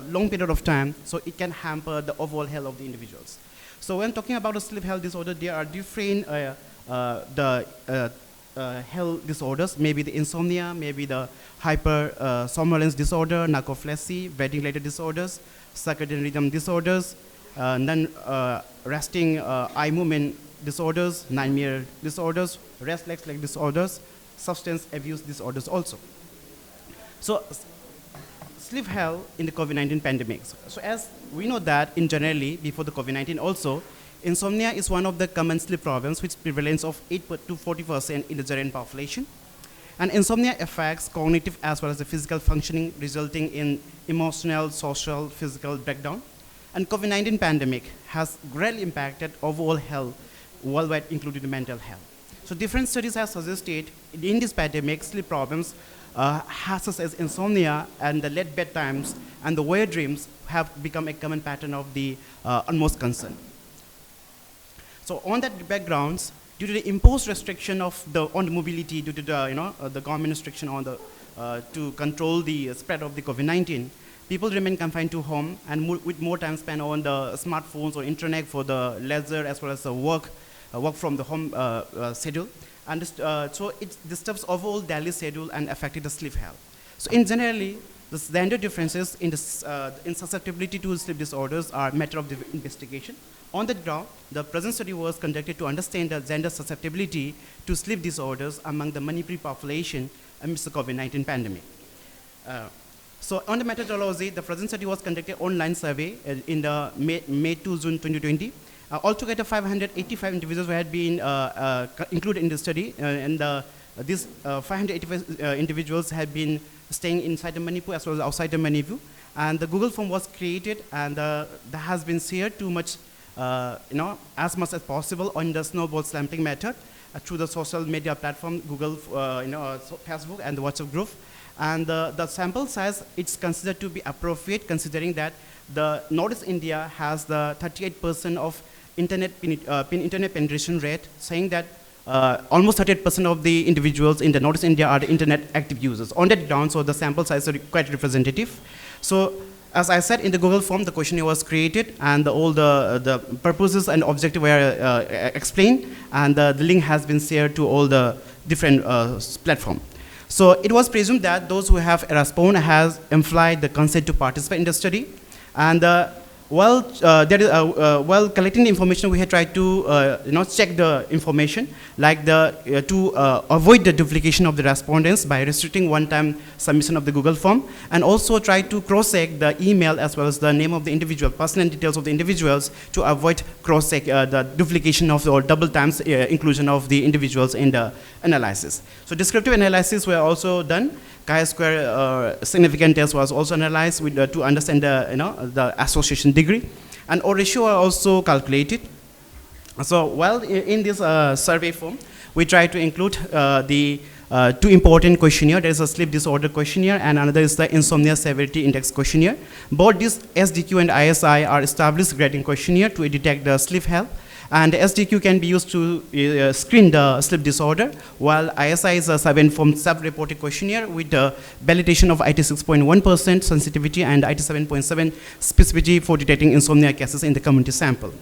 long period of time, so it can hamper the overall health of the individuals. So when talking about a sleep health disorder, there are different health disorders, maybe the insomnia, maybe the hypersomnolence disorder, narcolepsy, wedding-related disorders, circadian rhythm disorders, non-resting eye movement disorders, nightmare disorders, restless leg disorders, substance abuse disorders also. So sleep health in the COVID-19 pandemic. So as we know that in generally before the COVID-19 also, insomnia is one of the common sleep problems with prevalence of 8 to 40% in the general population. And insomnia affects cognitive as well as the physical functioning, resulting in emotional, social, physical breakdown. And COVID-19 pandemic has greatly impacted overall health worldwide, including the mental health. So different studies have suggested in this pandemic, sleep problems such as insomnia and the late bedtimes and the weird dreams have become a common pattern of the utmost concern. So on that backgrounds, due to the imposed restriction of on the mobility due to the the government restriction on the to control the spread of the COVID-19, people remain confined to home and with more time spent on the smartphones or internet for the leisure as well as the work from the home schedule. And so it disturbs overall daily schedule and affected the sleep health. So in generally, the gender differences in susceptibility to sleep disorders are matter of investigation. On that ground, the present study was conducted to understand the gender susceptibility to sleep disorders among the Manipuri population amidst the COVID-19 pandemic. So on the methodology, the present study was conducted online survey in the May to June 2020. Altogether, 585 individuals had been included in the study, and the these 585 individuals had been staying inside the Manipur as well as outside the Manipur. And the Google form was created, and that has been shared too much, as much as possible on the snowball slamming method through the social media platform, Google, Facebook, and the WhatsApp group. And the sample size, it's considered to be appropriate, considering that the Northeast India has the 38% of internet penetration rate, saying that almost 38% of the individuals in the Northeast India are the internet active users. On that ground, so the sample size is quite representative. So, as I said, in the Google form, the questionnaire was created, and all the purposes and objectives were explained, and the link has been shared to all the different platforms. So it was presumed that those who have responded has implied the consent to participate in the study. And while collecting the information, we had tried to check the information, like to avoid the duplication of the respondents by restricting one-time submission of the Google form, and also try to cross-check the email as well as the name of the individual, personal details of the individuals, to avoid cross-check the duplication of or double times inclusion of the individuals in the analysis. So descriptive analysis were also done. Chi-square significant test was also analyzed with, to understand the association degree, and O ratio are also calculated. So while in this survey form, we try to include the two important questionnaire. There is a sleep disorder questionnaire, and another is the insomnia severity index questionnaire. Both these SDQ and ISI are established grading questionnaire to detect the sleep health. And the SDQ can be used to screen the sleep disorder, while ISI is a 7-form self-reported questionnaire with the validation of 86.1% sensitivity and 87.7% specificity for detecting insomnia cases in the community sample.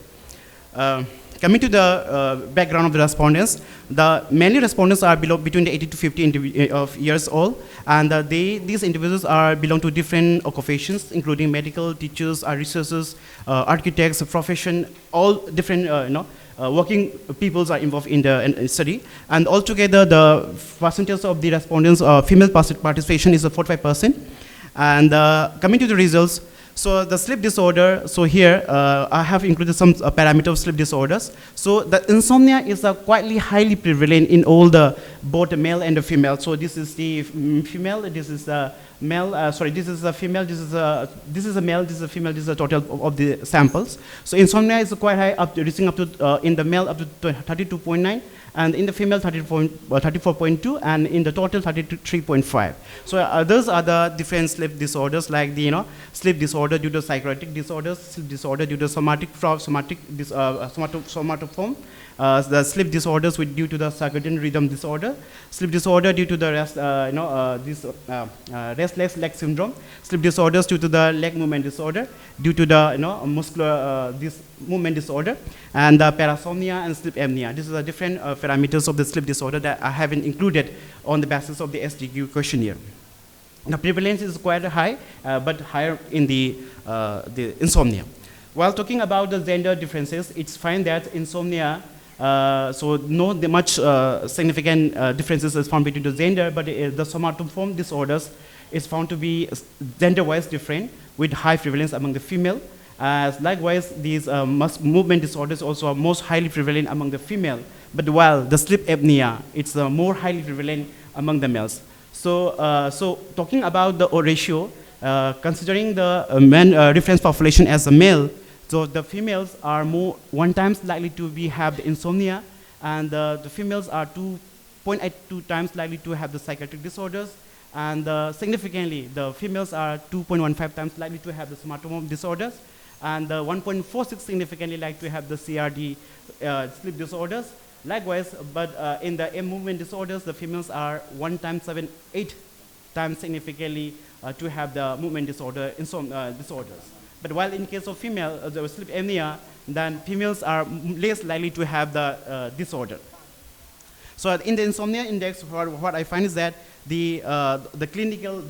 Coming to the background of the respondents, the many respondents are between the 80 to 50 years old, and these individuals belong to different occupations, including medical, teachers, researchers, architects, profession, all different working peoples are involved in the study. And altogether, the percentage of the respondents, female participation is 45%. And coming to the results, so the sleep disorder, so here I have included some parameters of sleep disorders. So the insomnia is quite highly prevalent in all both the male and the female. So this is the female, this is the male, this is a female, this is a male, this is a female, this is a total of the samples. So insomnia is quite high, reaching up to, in the male up to 32.9, and in the female 34.2, and in the total 33.5. So those are the different sleep disorders, like the sleep disorder due to psychotic disorders, sleep disorder due to somatoform, the sleep disorders due to the circadian rhythm disorder, sleep disorder due to the restless leg syndrome, sleep disorders due to the leg movement disorder, due to the muscular this movement disorder, and the parasomnia and sleep apnea. These are the different parameters of the sleep disorder that I haven't included on the basis of the SDQ questionnaire. The prevalence is quite high, but higher in the insomnia. While talking about the gender differences, it's fine that insomnia, so no much significant differences is found between the gender, but the somatoform disorders is found to be gender-wise different, with high prevalence among the female. Likewise, these movement disorders also are most highly prevalent among the female, but while the sleep apnea, it's more highly prevalent among the males. So, talking about the O ratio, considering the reference population as a male, so the females are 1 times likely to have the insomnia, and the females are 2.82 times likely to have the psychiatric disorders, and significantly, the females are 2.15 times likely to have the somatoform disorders, and 1.46 significantly likely to have the CRD sleep disorders. Likewise, but in the M movement disorders, the females are 1.78 times significantly to have the movement disorder disorders. But while in case of female, the sleep apnea, then females are less likely to have the disorder. So in the insomnia index, what I find is that the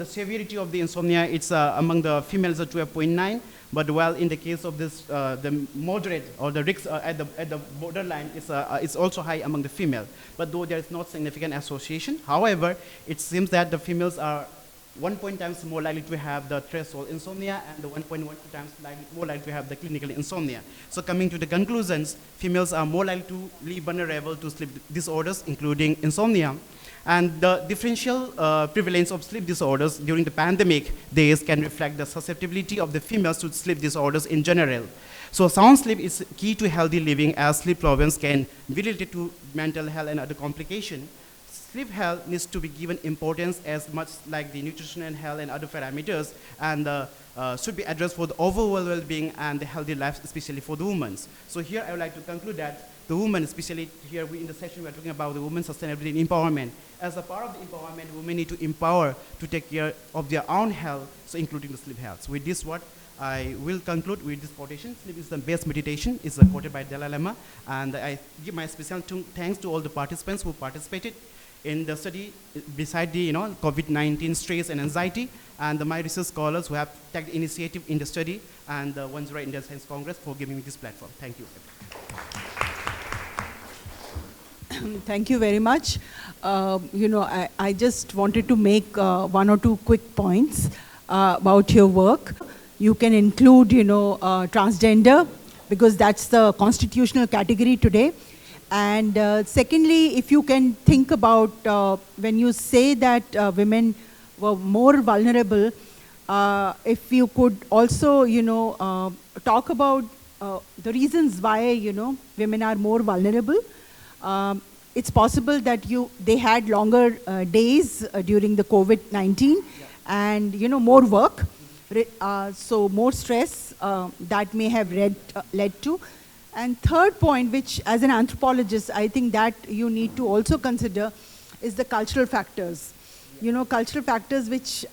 severity of the insomnia, it's among the females at 12.9, but while in the case of this, the moderate or the risk at the borderline, it's also high among the female. But though there is not significant association, however, it seems that the females are 1 times more likely to have the threshold insomnia, and the 1.12 times more likely to have the clinical insomnia. So coming to the conclusions, females are more likely to be vulnerable to sleep disorders, including insomnia. And the differential prevalence of sleep disorders during the pandemic days can reflect the susceptibility of the females to sleep disorders in general. So sound sleep is key to healthy living, as sleep problems can be related to mental health and other complications. Sleep health needs to be given importance as much like the nutritional health and other parameters, and should be addressed for the overall well-being and the healthy life, especially for the women. So here I would like to conclude that the women, especially here in the session, we are talking about the women's sustainability and empowerment. As a part of the empowerment, women need to empower to take care of their own health, so including the sleep health. So with this, what I will conclude with this quotation: sleep is the best meditation. It's quoted by Dalai Lama, and I give my special thanks to all the participants who participated in the study, beside the COVID-19 stress and anxiety, and my research scholars who have taken initiative in the study, and the ones right in the Science Congress for giving me this platform. Thank you. Thank you very much. I just wanted to make one or two quick points about your work. You can include, transgender, because that's the constitutional category today. And secondly, if you can think about when you say that women were more vulnerable, if you could also, talk about the reasons why, women are more vulnerable. It's possible that they had longer days during the COVID-19, and more work, so more stress that may have led to. And third point, which as an anthropologist, I think that you need to also consider, is the cultural factors. Cultural factors which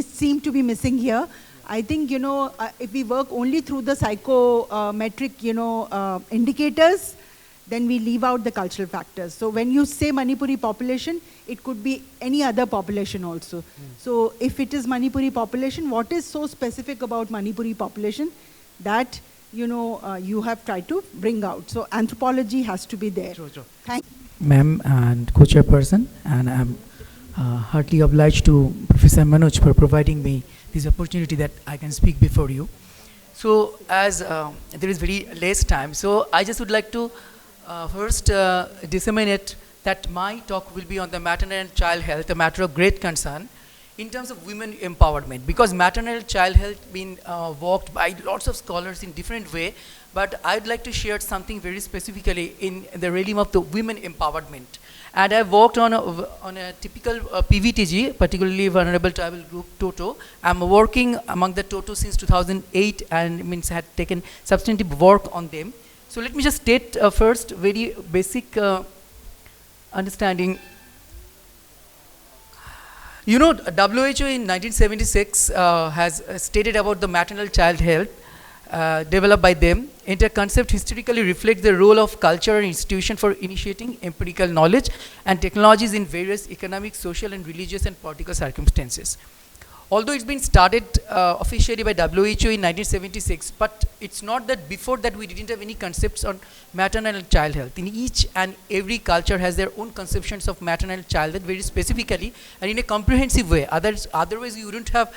seem to be missing here. I think, if we work only through the psychometric, indicators, then we leave out the cultural factors. So when you say Manipuri population, it could be any other population also. So if it is Manipuri population, what is so specific about Manipuri population that you have tried to bring out? So anthropology has to be there. Sure. Thank Ma'am and co-chairperson, and I'm heartily obliged to Professor Manoj for providing me this opportunity that I can speak before you. So as there is very less time, so I just would like to first disseminate that my talk will be on the maternal and child health, a matter of great concern in terms of women empowerment, because maternal child health been worked by lots of scholars in different way, but I'd like to share something very specifically in the realm of the women empowerment. And I've worked on a typical PVTG, particularly vulnerable tribal group Toto. I'm working among the Toto since 2008, and means I had taken substantive work on them. So let me just state first very basic understanding. WHO in 1976 has stated about the maternal child health developed by them. Enter concept historically reflects the role of culture and institution for initiating empirical knowledge and technologies in various economic, social, and religious and political circumstances. Although it's been started officially by WHO in 1976, but it's not that before that we didn't have any concepts on maternal and child health. In each and every culture has their own conceptions of maternal and child health very specifically and in a comprehensive way. Otherwise you wouldn't have,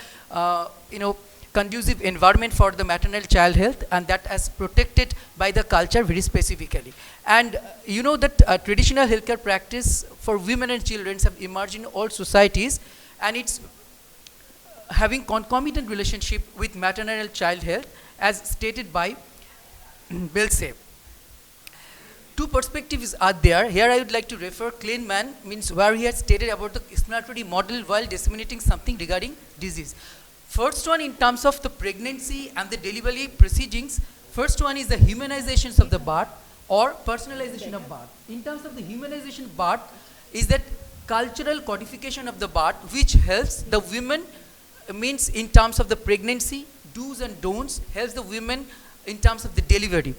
conducive environment for the maternal child health, and that as protected by the culture very specifically. And that traditional healthcare practice for women and children have emerged in all societies, and it's having concomitant relationship with maternal and child health as stated by Belsay. Two perspectives are there. Here I would like to refer Kleinman, means where he has stated about the exploratory model while disseminating something regarding disease. First one in terms of the pregnancy and the delivery proceedings, first one is the humanizations of the birth or personalization of birth. In terms of the humanization of birth is that cultural codification of the birth which helps the women, means in terms of the pregnancy, do's and don'ts, helps the women in terms of the delivery.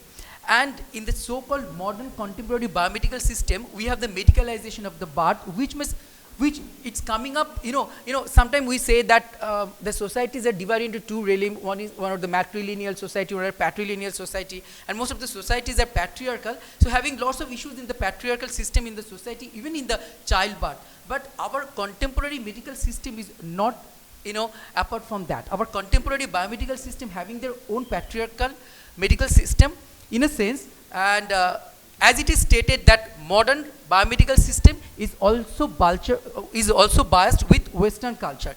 And in the so-called modern contemporary biomedical system, we have the medicalization of the birth, which it's coming up, sometimes we say that the societies are divided into two realms. One of the matrilineal society or a patrilineal society, and most of the societies are patriarchal. So having lots of issues in the patriarchal system in the society, even in the childbirth. But our contemporary medical system is not, apart from that. Our contemporary biomedical system having their own patriarchal medical system in a sense, and as it is stated that modern biomedical system is also biased with Western culture.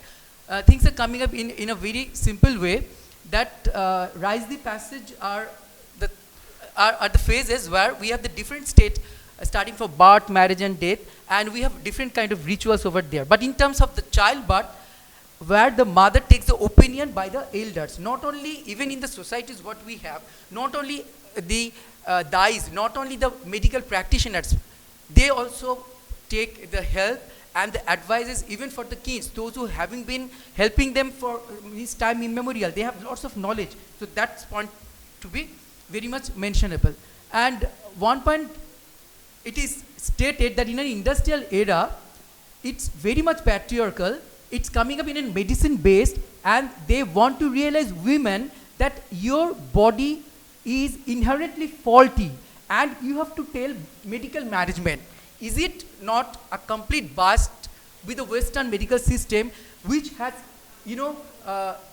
Things are coming up in a very simple way, that rise the passage are the phases where we have the different state starting from birth, marriage and death, and we have different kind of rituals over there. But in terms of the childbirth, where the mother takes the opinion by the elders, not only even in the societies what we have, not only the dais, not only the medical practitioners, they also take the help and the advices even for the kids, those who having been helping them for this time immemorial, they have lots of knowledge. So that's point to be very much mentionable. And one point, it is stated that in an industrial era, it's very much patriarchal, it's coming up in a medicine based, and they want to realize women that your body is inherently faulty and you have to tell medical management. Is it not a complete bust with the Western medical system, which has,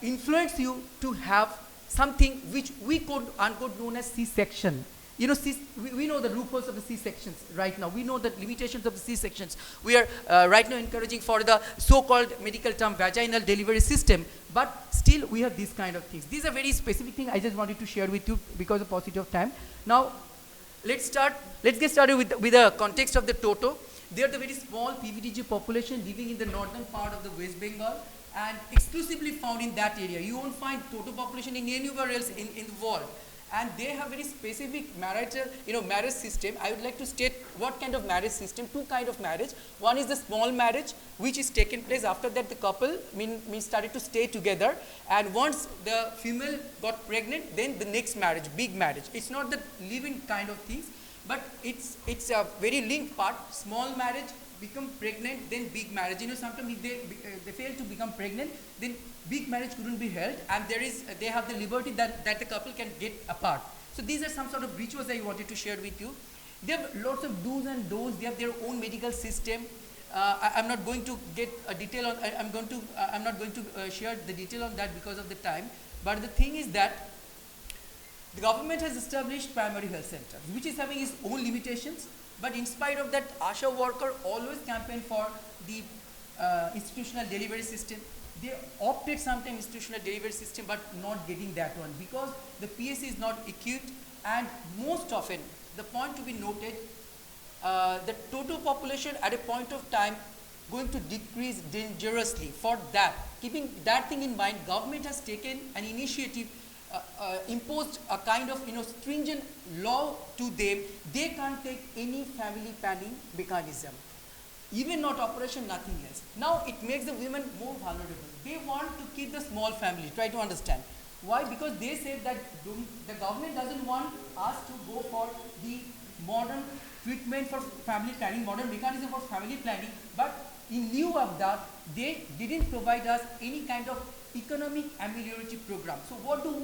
influenced you to have something which we could unquote known as C-section? We know the loopholes of the C-sections right now. We know the limitations of the C-sections. We are right now encouraging for the so-called medical term vaginal delivery system, but still we have these kind of things. These are very specific things I just wanted to share with you because of paucity of time. Now, let's get started with the context of the Toto. They are the very small PVDG population living in the northern part of the West Bengal and exclusively found in that area. You won't find Toto population in anywhere else in the world. And they have very specific marriage system. I would like to state what kind of marriage system. Two kind of marriage. One is the small marriage, which is taken place after that the couple started to stay together. And once the female got pregnant, then the next marriage, big marriage. It's not the living kind of things, but it's a very linked part. Small marriage, become pregnant, then big marriage. Sometimes if they fail to become pregnant, then big marriage couldn't be held, and they have the liberty that the couple can get apart. So these are some sort of rituals I wanted to share with you. They have lots of do's and don'ts. They have their own medical system. I'm not going to get a detail on. I'm not going to share the detail on that because of the time. But the thing is that the government has established primary health centers, which is having its own limitations. But in spite of that, ASHA worker always campaign for the institutional delivery system. They opted sometimes institutional delivery system, but not getting that one because the PSC is not equipped, and most often the point to be noted, the total population at a point of time going to decrease dangerously. For that, keeping that thing in mind, government has taken an initiative, imposed a kind of stringent law to them. They can't take any family planning mechanism, even not operation, nothing else. Now it makes the women more vulnerable. They want to keep the small family. Try to understand why? Because they say that the government doesn't want us to go for the modern treatment for family planning, modern mechanism for family planning, but in lieu of that, they didn't provide us any kind of economic ameliorative program. So what do?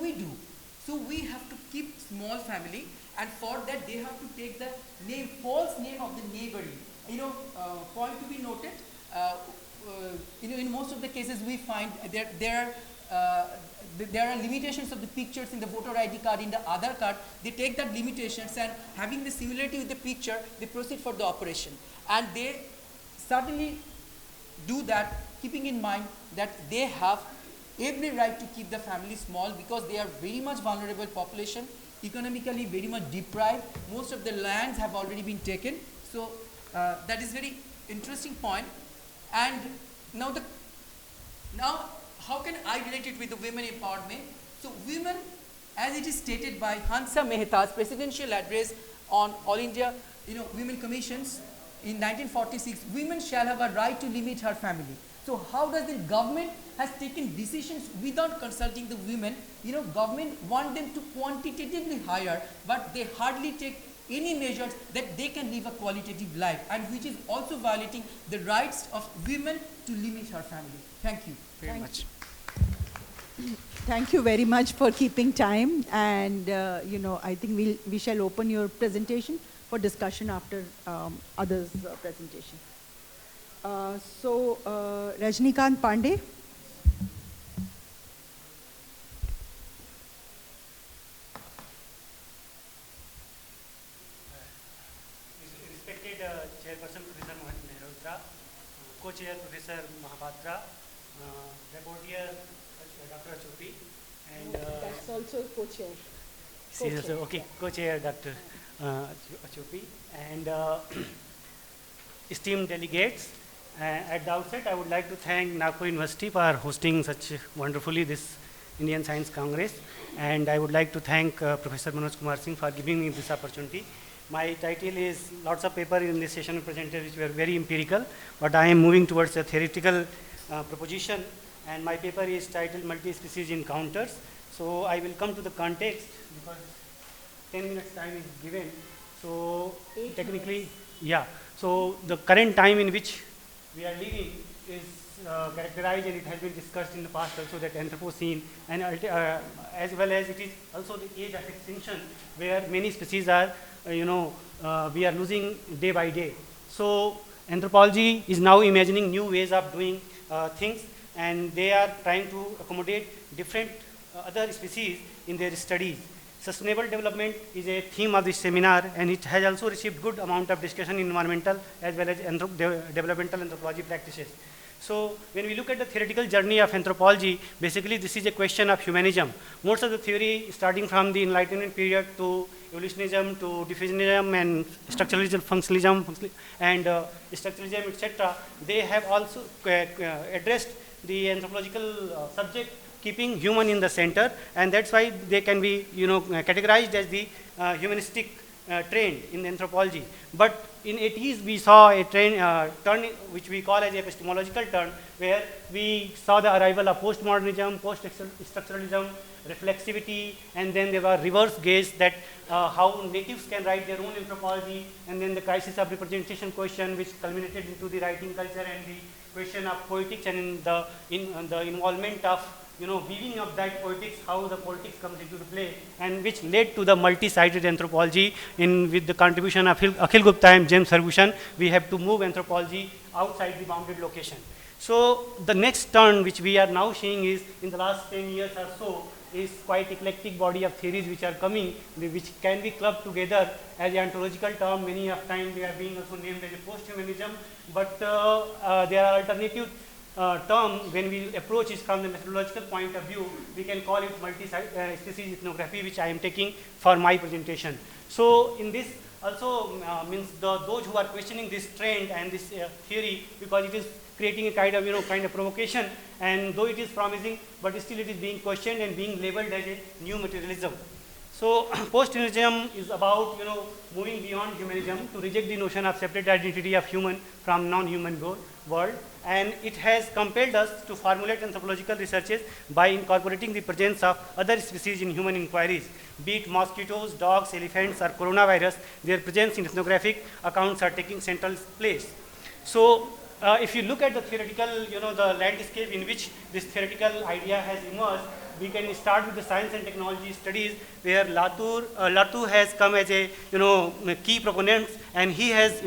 So we have to keep small family, and for that they have to take the false name of the neighboring. Point to be noted, in most of the cases we find there are limitations of the pictures in the voter ID card, in the Aadhaar card. They take that limitations, and having the similarity with the picture, they proceed for the operation. And they certainly do that, keeping in mind that they have every right to keep the family small because they are very much vulnerable population, economically very much deprived. Most of the lands have already been taken. So that is very interesting point. And now how can I relate it with the women empowerment? So women, as it is stated by Hansa Mehta's presidential address on All India Women Commissions in 1946, women shall have a right to limit her family. So how does the government has taken decisions without consulting the women? Government want them to quantitatively hire, but they hardly take any measures that they can live a qualitative life, and which is also violating the rights of women to limit her family. Thank you very much. Thank you very much for keeping time, and I think we shall open your presentation for discussion after others' presentation. Rajnikant Pandey. Respected Chairperson Professor Mahapatra, co-chair Professor Mahapatra, reporter Dr. Achupi, and That's also co-chair. she is also, okay, co-chair Dr. Achupi, and esteemed delegates. At the outset, I would like to thank Nagpur University for hosting such wonderfully this Indian Science Congress, and I would like to thank Professor Manoj Kumar Singh for giving me this opportunity. My title is lots of paper in this session presented which were very empirical, but I am moving towards a theoretical proposition, and my paper is titled Multi-Species Encounters. So I will come to the context because 10 minutes time is given. So technically, yeah. So the current time in which we are living is characterized, and it has been discussed in the past also, that Anthropocene, and as well as it is also the age of extinction, where many species are, we are losing day by day. So anthropology is now imagining new ways of doing things, and they are trying to accommodate different other species in their studies. Sustainable development is a theme of this seminar, and it has also received good amount of discussion in environmental as well as developmental anthropology practices. So when we look at the theoretical journey of anthropology, basically this is a question of humanism. Most of the theory, starting from the Enlightenment period to evolutionism to diffusionism and structuralism, functionalism, and structuralism, etc., they have also addressed the anthropological subject, keeping human in the center, and that's why they can be categorized as the humanistic trend in anthropology. But in 80s we saw a turn which we call as epistemological turn, where we saw the arrival of postmodernism, post-structuralism, reflexivity, and then there were reverse gaze, that how natives can write their own anthropology, and then the crisis of representation question, which culminated into the writing culture and the question of poetics, and the involvement of weaving of that politics, how the politics comes into the play, and which led to the multi-sided anthropology. With the contribution of Akhil Gupta and James Ferguson, we have to move anthropology outside the bounded location. So the next turn which we are now seeing is, in the last 10 years or so, is quite eclectic body of theories which are coming, which can be clubbed together as an ontological term. Many of time they are being also named as a post-humanism, but there are alternative term. When we approach it from the methodological point of view, we can call it multi-species ethnography, which I am taking for my presentation. So in this also means those who are questioning this trend and this theory, because it is creating a kind of provocation, and though it is promising, but still it is being questioned and being labeled as a new materialism. So post-humanism is about moving beyond humanism to reject the notion of separate identity of human from non-human world, and it has compelled us to formulate anthropological researches by incorporating the presence of other species in human inquiries, be it mosquitoes, dogs, elephants, or coronavirus. Their presence in ethnographic accounts are taking central place. So if you look at the theoretical, the landscape in which this theoretical idea has emerged, we can start with the science and technology studies, where Latour has come as a key proponent, and he has,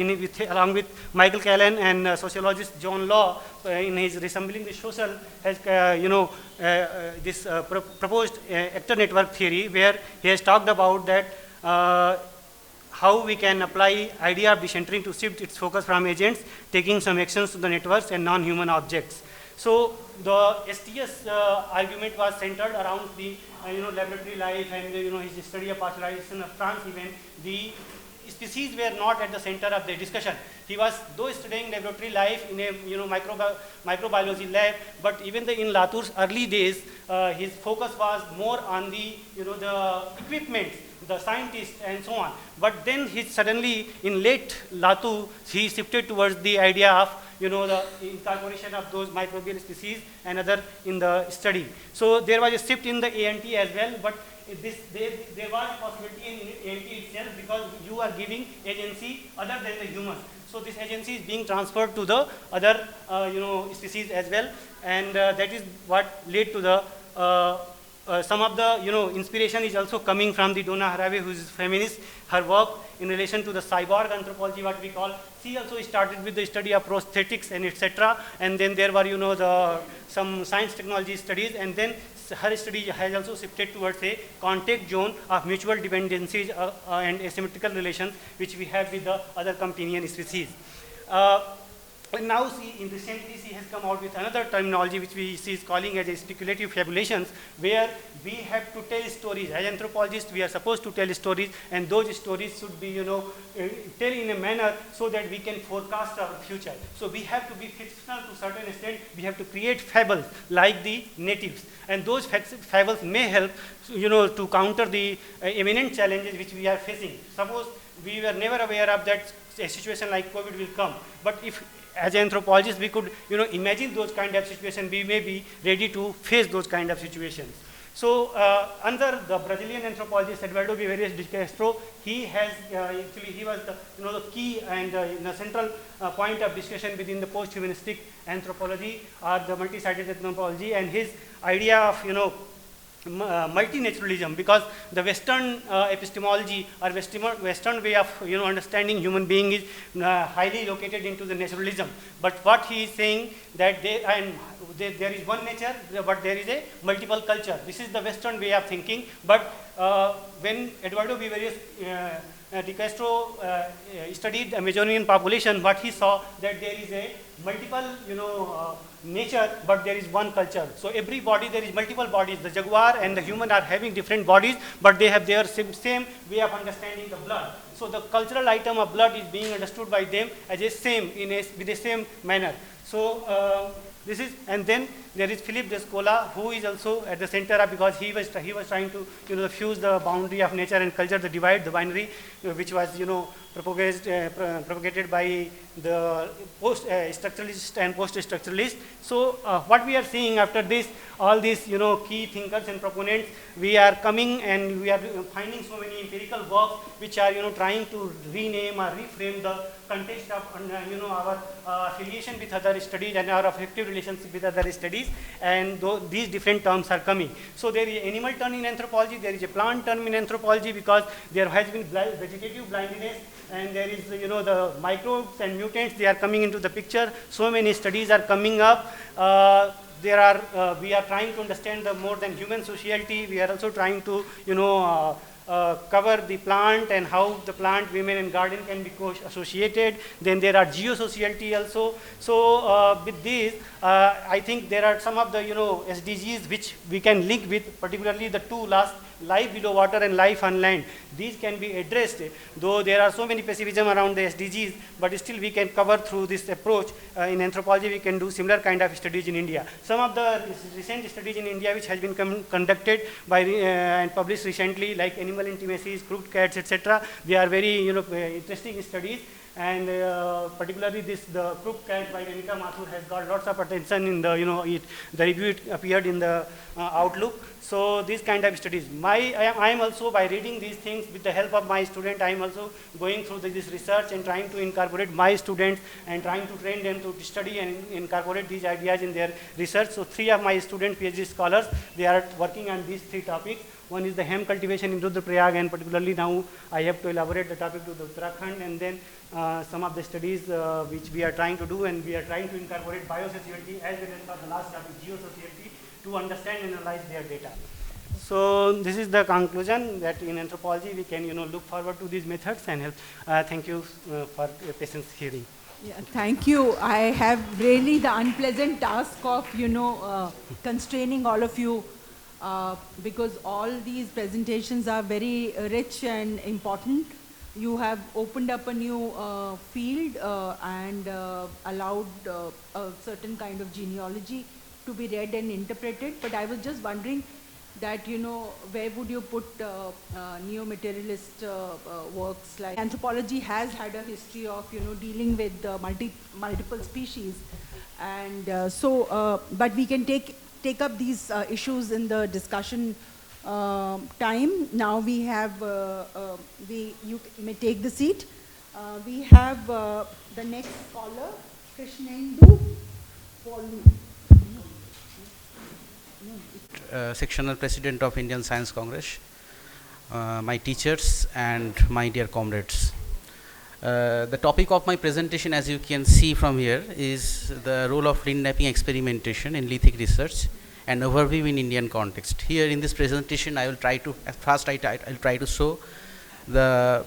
along with Michael Callan and sociologist John Law, in his Resembling the Social, has this proposed actor network theory, where he has talked about that how we can apply idea of decentering to shift its focus from agents taking some actions to the networks and non-human objects. So the STS argument was centered around the laboratory life and his study of pasteurization of trans event. The species were not at the center of the discussion. He was though studying laboratory life in a microbiology lab, but even in Latour's early days, his focus was more on the the equipment, the scientists, and so on. But then he suddenly, in late Latour, he shifted towards the idea of the incorporation of those microbial species and other in the study. So there was a shift in the ANT as well, but there was a possibility in ANT itself, because you are giving agency other than the human. So this agency is being transferred to the other species as well, and that is what led to the some of the inspiration is also coming from the Donna Haraway, who is feminist. Her work in relation to the cyborg anthropology, what we call, she also started with the study of prosthetics and etc. And then there were some science technology studies, and then her study has also shifted towards a contact zone of mutual dependencies and asymmetrical relations which we have with the other companion species. And now recently she has come out with another terminology which she is calling as a speculative fabulations, where we have to tell stories. As anthropologists, we are supposed to tell stories, and those stories should be, tell in a manner so that we can forecast our future. So we have to be fictional to a certain extent. We have to create fables like the natives, and those fables may help, to counter the imminent challenges which we are facing. Suppose we were never aware of that a situation like COVID will come, but if as anthropologists we could imagine those kind of situations, we may be ready to face those kind of situations. So under the Brazilian anthropologist Eduardo Viveiros de Castro, he has actually he was the key and the central point of discussion within the post-humanistic anthropology or the multi-sided anthropology, and his idea of multinaturalism, because the Western epistemology or Western way of understanding human being is highly located into the naturalism. But what he is saying that there is one nature, but there is a multiple culture. This is the Western way of thinking. But when Eduardo Viveiros de Castro studied the Amazonian population, what he saw that there is a multiple nature, but there is one culture. So every body, there is multiple bodies. The jaguar and the human are having different bodies, but they have their same way of understanding the blood. So the cultural item of blood is being understood by them as a same with the same manner. So this is, and then there is Philippe Descola, who is also at the center of, because he was trying to fuse the boundary of nature and culture, the divide, the binary, which was propagated by the post-structuralist and post-structuralist. So what we are seeing after this, all these key thinkers and proponents, we are coming and we are finding so many empirical works which are trying to rename or reframe the context of our affiliation with other studies and our affective relationship with other studies, and these different terms are coming. So there is animal term in anthropology, there is a plant term in anthropology, because there has been vegetative blindness, and there is the microbes and mutants, they are coming into the picture. So many studies are coming up. We are trying to understand the more than human sociality. We are also trying to cover the plant and how the plant, women and garden can be associated. Then there are geosociality also. So with these, I think there are some of the SDGs which we can link with, particularly the two last, life below water and life on land. These can be addressed, though there are so many pessimism around the SDGs, but still we can cover through this approach. In anthropology, we can do similar kind of studies in India. Some of the recent studies in India which has been conducted by and published recently, like animal intimacies, crooked cats, etc. They are very interesting studies. And particularly the crooked cat by Renika Mathur has got lots of attention in the the review. It appeared in the Outlook. So these kind of studies. I am also, by reading these things with the help of my student, I am also going through this research and trying to incorporate my students and trying to train them to study and incorporate these ideas in their research. So 3 of my student PhD scholars, they are working on these 3 topics. One is the hemp cultivation in Rudraprayag, and particularly now I have to elaborate the topic to the Uttarakhand, and then some of the studies which we are trying to do, and we are trying to incorporate biosociality as well as for the last topic, geosociality, to understand and analyze their data. So this is the conclusion, that in anthropology we can look forward to these methods and help. Thank you for your patience hearing. Yeah, thank you. I have really the unpleasant task of constraining all of you, because all these presentations are very rich and important. You have opened up a new field and allowed a certain kind of genealogy to be read and interpreted. But I was just wondering that, where would you put neo-materialist works? Like anthropology has had a history of, dealing with multiple species. And but we can take up these issues in the discussion time. Now we have, you may take the seat. We have the next scholar, Krishnendu Paulu. Sectional President of Indian Science Congress, my teachers and my dear comrades. The topic of my presentation, as you can see from here, is the role of kidnapping experimentation in lithic research and overview in Indian context. Here in this presentation, I will try to, I'll try to show the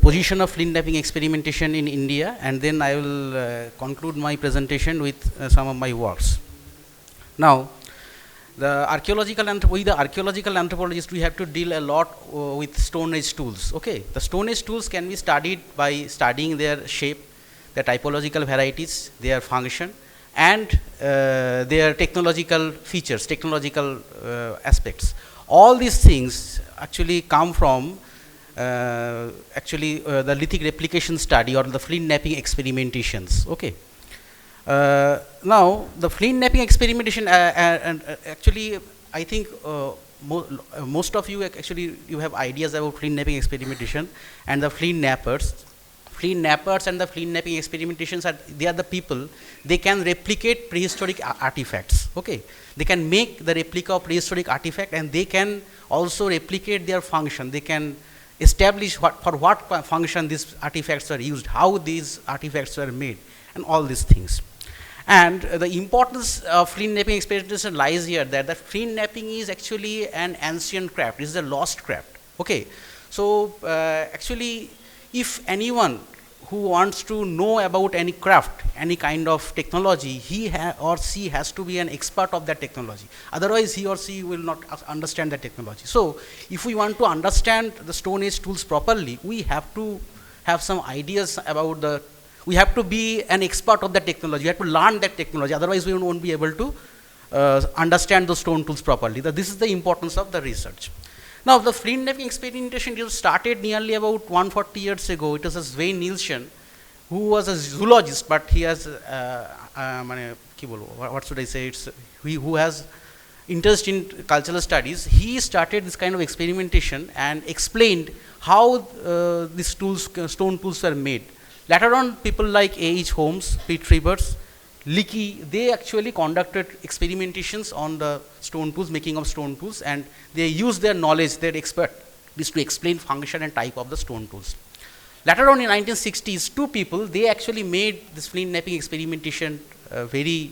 position of flint knapping experimentation in India, and then I will conclude my presentation with some of my works. Now, the archaeological anthropologists, we have to deal a lot with Stone Age tools. Okay, the Stone Age tools can be studied by studying their shape, their typological varieties, their function, and their technological features, technological aspects. All these things actually come from the lithic replication study or the flint knapping experimentations. Okay. Now, the flint knapping experimentation, actually, I think most of you actually you have ideas about flint knapping experimentation and the flint nappers. Flint nappers and the flint knapping experimentations they are the people. They can replicate prehistoric artifacts. Okay, they can make the replica of prehistoric artifact, and they can also replicate their function. They can establish for what function these artifacts are used, how these artifacts were made, and all these things. And the importance of flint knapping experimentation lies here, that the flint knapping is actually an ancient craft. It is a lost craft. Okay, so actually, if anyone who wants to know about any craft, any kind of technology, he or she has to be an expert of that technology. Otherwise, he or she will not understand the technology. So, if we want to understand the Stone Age tools properly, we have to have some ideas about we have to be an expert of the technology. We have to learn that technology. Otherwise, we won't be able to understand the stone tools properly. This is the importance of the research. Now, the flint knapping experimentation started nearly about 140 years ago. It was Svein Nielsen, who was a zoologist, but he has, what should I say, who has interest in cultural studies. He started this kind of experimentation and explained how these stone tools were made. Later on, people like A.H. Holmes, Pete Rivers, Leakey, they actually conducted experimentations on the stone tools, making of stone tools, and they used their knowledge, their expertise to explain function and type of the stone tools. Later on in 1960s, two people, they actually made this flint knapping experimentation very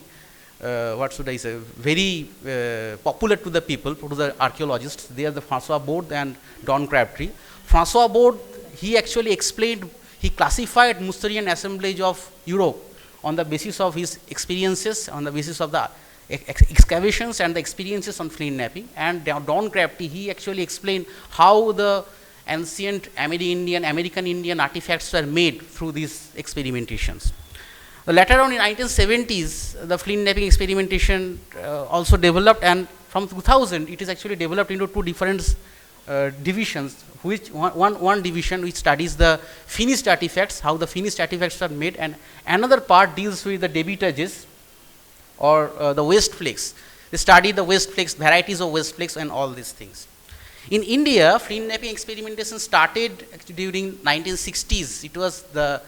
popular to the people, to the archaeologists. They are the Francois Bode and Don Crabtree. Francois Bode, he actually explained, he classified Mousterian assemblage of Europe on the basis of his experiences, on the basis of the excavations and the experiences on flint knapping. And Don Crabtree, he actually explained how the ancient American Indian artifacts were made through these experimentations. Later on in 1970s, the flint knapping experimentation also developed, and from 2000, it is actually developed into two different divisions, which one division which studies the finished artifacts, how the finished artifacts are made, and another part deals with the debitages or the waste flakes. They study the waste flakes, varieties of waste flakes, and all these things. In India, flint knapping experimentation started during 1960s. It was the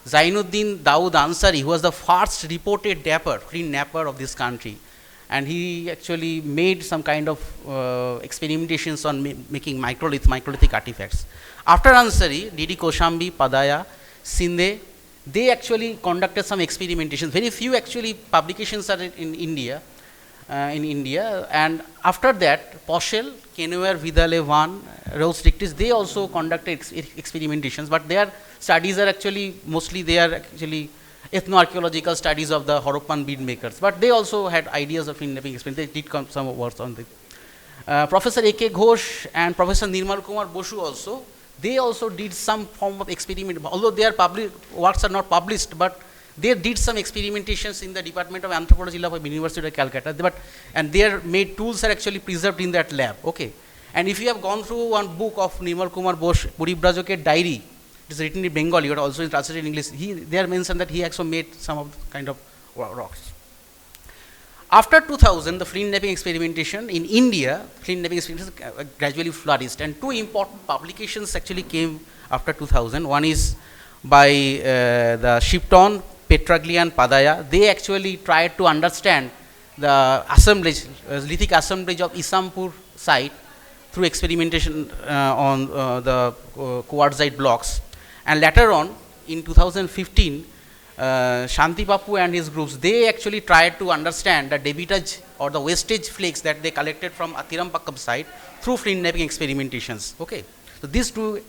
Zainuddin Dawood Ansari, who was the first reported flint napper of this country. And he actually made some kind of experimentations on making microlithic artifacts. After Ansari, D.D. Koshambi, Padaya, Sinde, they actually conducted some experimentations. Very few actually publications are in India. And after that, Poschel, Kenwer, Vidale, Van, Rose Dictis, they also conducted experimentations, but their studies are actually ethno-archaeological studies of the Harappan bead makers, but they also had ideas of flint knapping experiment. They did some works on it. Professor A.K. Ghosh and Professor Nirmal Kumar Bosu also, they also did some form of experiment, although their works are not published, but they did some experimentations in the Department of Anthropology Lab of University of Calcutta, and their made tools are actually preserved in that lab. Okay, and if you have gone through one book of Nirmal Kumar Bosh, Puribrajoke's diary, it is written in Bengali, but also translated in English. They mentioned that he also made some of the kind of rocks. After 2000, the flint knapping experimentation in India, flint knapping experimentation gradually flourished, and two important publications actually came after 2000. One is by the Shipton, Petraglia and Padaya. They actually tried to understand the assemblage, lithic assemblage of Isampur site through experimentation on the quartzite blocks. And later on, in 2015, Shanti Papu and his groups, they actually tried to understand the debitage or the wastage flakes that they collected from Atirampakkam site through flint knapping experimentations. Okay, so these two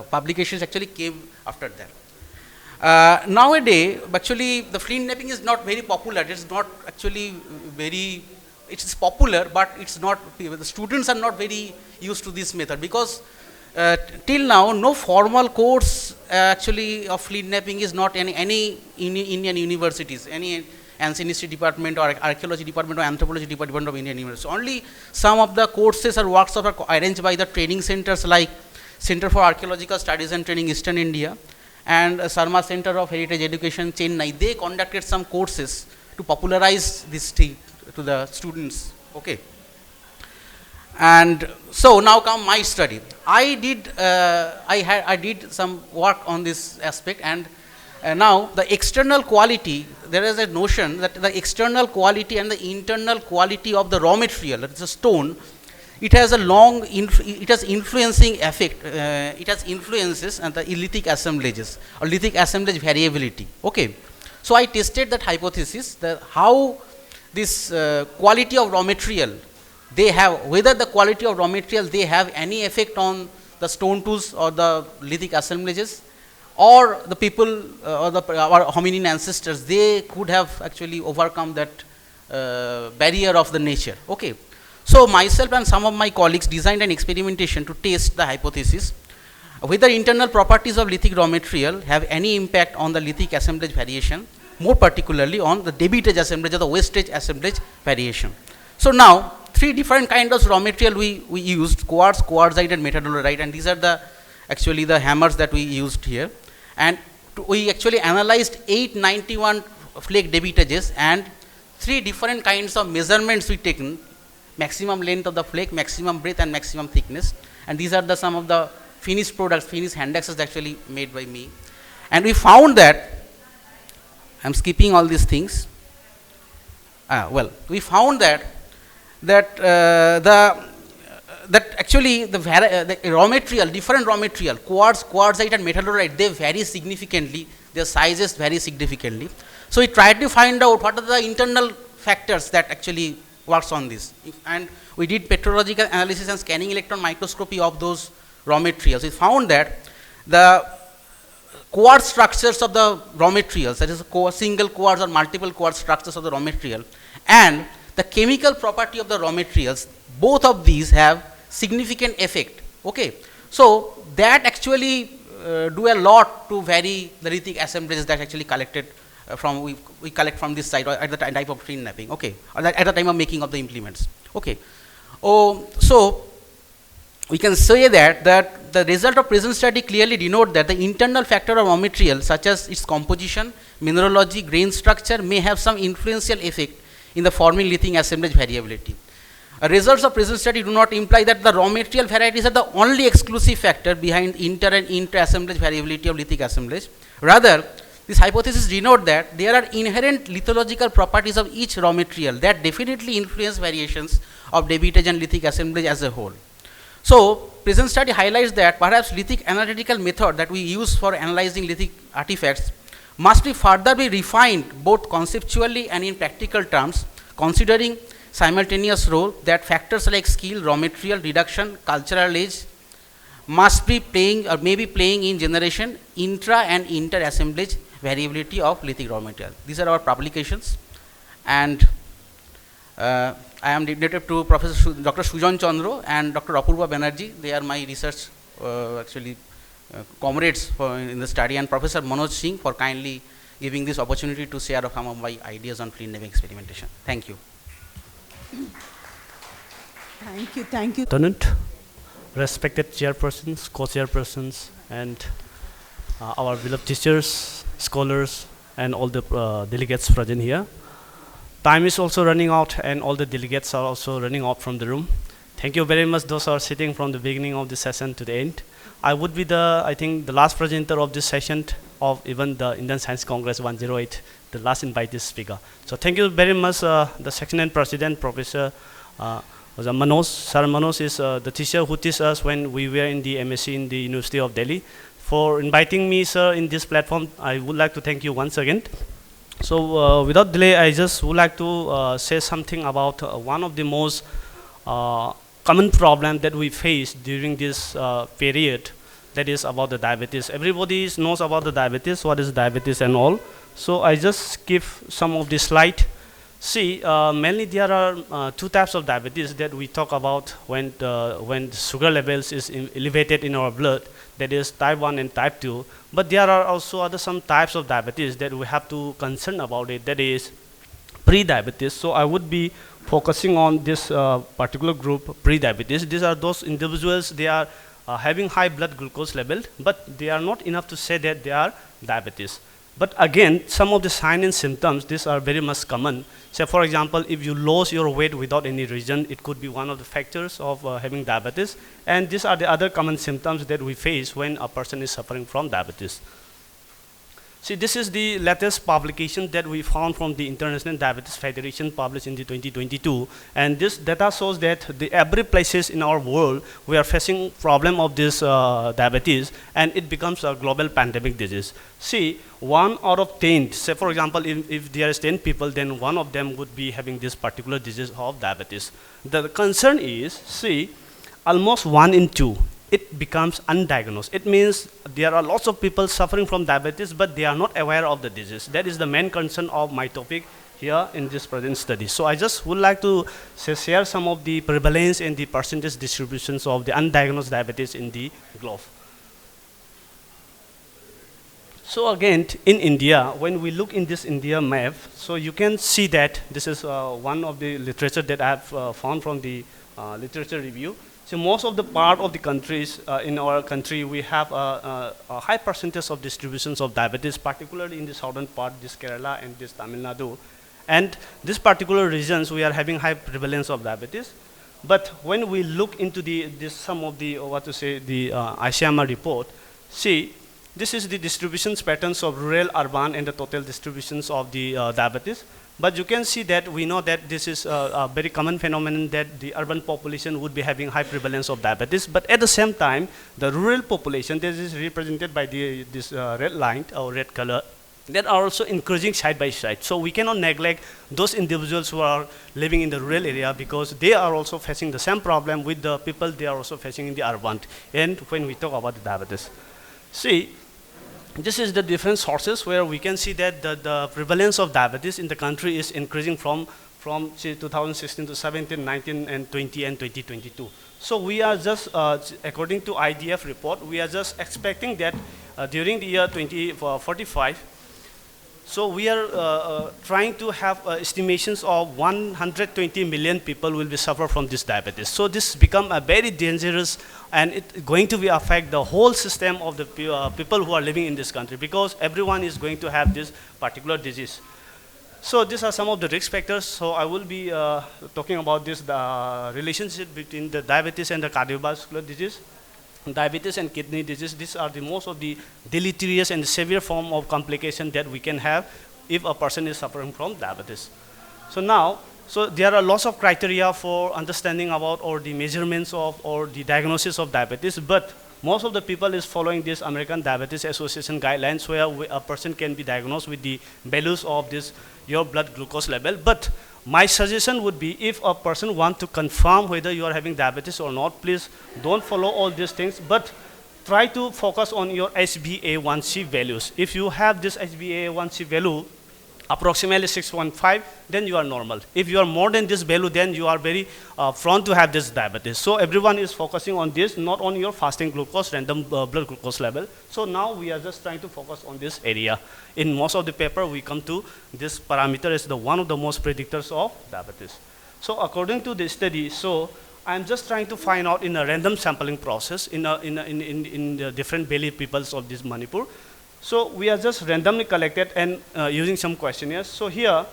publications actually came after that. Nowadays, actually, the flint knapping is not very popular. It's not actually very, it's popular, but it's not, the students are not very used to this method, because till now, no formal course actually of flint knapping is not in any Indian universities, any ancient history department or archaeology department or anthropology department of Indian university. Only some of the courses or workshops are arranged by the training centers like Center for Archaeological Studies and Training, Eastern India, and Sarma Center of Heritage Education, Chennai. They conducted some courses to popularize this thing to the students. Okay. And so now come my study. I did some work on this aspect, and now the external quality, there is a notion that the external quality and the internal quality of the raw material, that is a stone, it has a long, it has influencing effect, it has influences and the lithic assemblages or lithic assemblage variability. Okay. So I tested that hypothesis, that how this quality of raw material, they have, whether the quality of raw material, they have any effect on the stone tools or the lithic assemblages, or the people or our hominin ancestors, they could have actually overcome that barrier of the nature. Okay. So myself and some of my colleagues designed an experimentation to test the hypothesis whether internal properties of lithic raw material have any impact on the lithic assemblage variation, more particularly on the debitage assemblage or the wastage assemblage variation. So now, three different kinds of raw material we used: quartz, quartzite and metallurgite, and these are the actually the hammers that we used here. And we actually analyzed 891 flake debitages, and three different kinds of measurements we taken: maximum length of the flake, maximum breadth and maximum thickness. And these are the some of the finished products, finished hand axes actually made by me. And we found that, I'm skipping all these things. We found that actually the raw material, different raw material, quartz, quartzite and metallurgite, they vary significantly, their sizes vary significantly. So we tried to find out what are the internal factors that actually works on this. And we did petrological analysis and scanning electron microscopy of those raw materials. We found that the quartz structures of the raw materials, that is single quartz or multiple quartz structures of the raw material, and the chemical property of the raw materials, both of these have significant effect. Okay. So that actually do a lot to vary the lithic assemblages that actually collected from, we collect from this site or at the type of flint knapping. Okay. Or at the time of making of the implements. Okay. So we can say that the result of present study clearly denote that the internal factor of raw material, such as its composition, mineralogy, grain structure, may have some influential effect in the forming lithic assemblage variability. Results of present study do not imply that the raw material varieties are the only exclusive factor behind inter and inter-assemblage variability of lithic assemblage. Rather, this hypothesis denote that there are inherent lithological properties of each raw material that definitely influence variations of debitage and lithic assemblage as a whole. So, present study highlights that perhaps lithic analytical method that we use for analyzing lithic artifacts must be further be refined both conceptually and in practical terms, considering simultaneous role that factors like skill, raw material, reduction, cultural age must be playing or may be playing in generation, intra and inter assemblage variability of lithic raw material. These are our publications, and I am indebted to Professor Dr. Sujan Chandra and Dr. Apurva Banerjee. They are my research comrades in the study, and Professor Manoj Singh for kindly giving this opportunity to share some of my ideas on flint knapping experimentation. Thank you. Thank you. Lieutenant, respected chairpersons, co-chairpersons, and our beloved teachers, scholars, and all the delegates present here. Time is also running out, and all the delegates are also running out from the room. Thank you very much, those who are sitting from the beginning of the session to the end. I would be I think the last presenter of this session of even the Indian Science Congress 108, the last invited speaker. So thank you very much, the section and president, Professor Manoj. Sir Manoj is the teacher who teaches us when we were in the MSc in the University of Delhi. For inviting me, sir, in this platform, I would like to thank you once again. So without delay, I just would like to say something about one of the most common problems that we face during this period, that is about the diabetes. Everybody knows about the diabetes, what is diabetes and all. So I just skip some of the slide. See, mainly there are two types of diabetes that we talk about when sugar levels is elevated in our blood, that is type 1 and type 2. But there are also some types of diabetes that we have to concern about it, that is pre-diabetes. So I would be focusing on this particular group, pre-diabetes. These are those individuals, they are having high blood glucose level, but they are not enough to say that they are diabetes. But again, some of the signs and symptoms, these are very much common. Say for example, if you lose your weight without any reason, it could be one of the factors of having diabetes. And these are the other common symptoms that we face when a person is suffering from diabetes. See, this is the latest publication that we found from the International Diabetes Federation, published in the 2022. And this data shows that every places in our world, we are facing problem of this diabetes, and it becomes a global pandemic disease. See, 1 out of 10, say for example, if there is 10 people, then 1 of them would be having this particular disease of diabetes. The concern is, see, almost 1 in 2. It becomes undiagnosed. It means there are lots of people suffering from diabetes, but they are not aware of the disease. That is the main concern of my topic here in this present study. So I just would like to share some of the prevalence and the percentage distributions of the undiagnosed diabetes in the globe. So again, in India, when we look in this India map, so you can see that this is one of the literature that I have found from the literature review. So most of the part of the countries in our country, we have a high percentage of distributions of diabetes, particularly in the southern part, this Kerala and this Tamil Nadu. And these particular regions, we are having high prevalence of diabetes. But when we look into some of the, the ICMR report, see, this is the distributions patterns of rural, urban, and the total distributions of the diabetes. But you can see that we know that this is a very common phenomenon that the urban population would be having high prevalence of diabetes. But at the same time, the rural population, this is represented by this red line or red color, that are also increasing side by side. So we cannot neglect those individuals who are living in the rural area, because they are also facing the same problem with the people they are also facing in the urban. And when we talk about the diabetes, see, this is the different sources where we can see that the prevalence of diabetes in the country is increasing from say 2016 to 17, 19, and 20, and 2022. So we are just, according to IDF report, we are just expecting that during the year 2045, so we are trying to have estimations of 120 million people will be suffer from this diabetes. So this become a very dangerous, and it's going to be affect the whole system of the people who are living in this country, because everyone is going to have this particular disease. So these are some of the risk factors. So I will be talking about this, the relationship between the diabetes and the cardiovascular disease. Diabetes and kidney disease, these are the most of the deleterious and severe form of complication that we can have if a person is suffering from diabetes. So now, so there are lots of criteria for understanding about or the measurements of or the diagnosis of diabetes, but most of the people is following this American Diabetes Association guidelines, where a person can be diagnosed with the values of this your blood glucose level. But my suggestion would be, if a person wants to confirm whether you are having diabetes or not, please don't follow all these things, but try to focus on your HbA1c values. If you have this HbA1c value approximately 6.5, then you are normal. If you are more than this value, then you are very prone to have this diabetes. So everyone is focusing on this, not on your fasting glucose, random blood glucose level. So now we are just trying to focus on this area. In most of the paper, we come to this parameter as the one of the most predictors of diabetes. So according to the study, so I'm just trying to find out in a random sampling process in the different Bailey peoples of this Manipur. So we are just randomly collected and using some questionnaires. So here,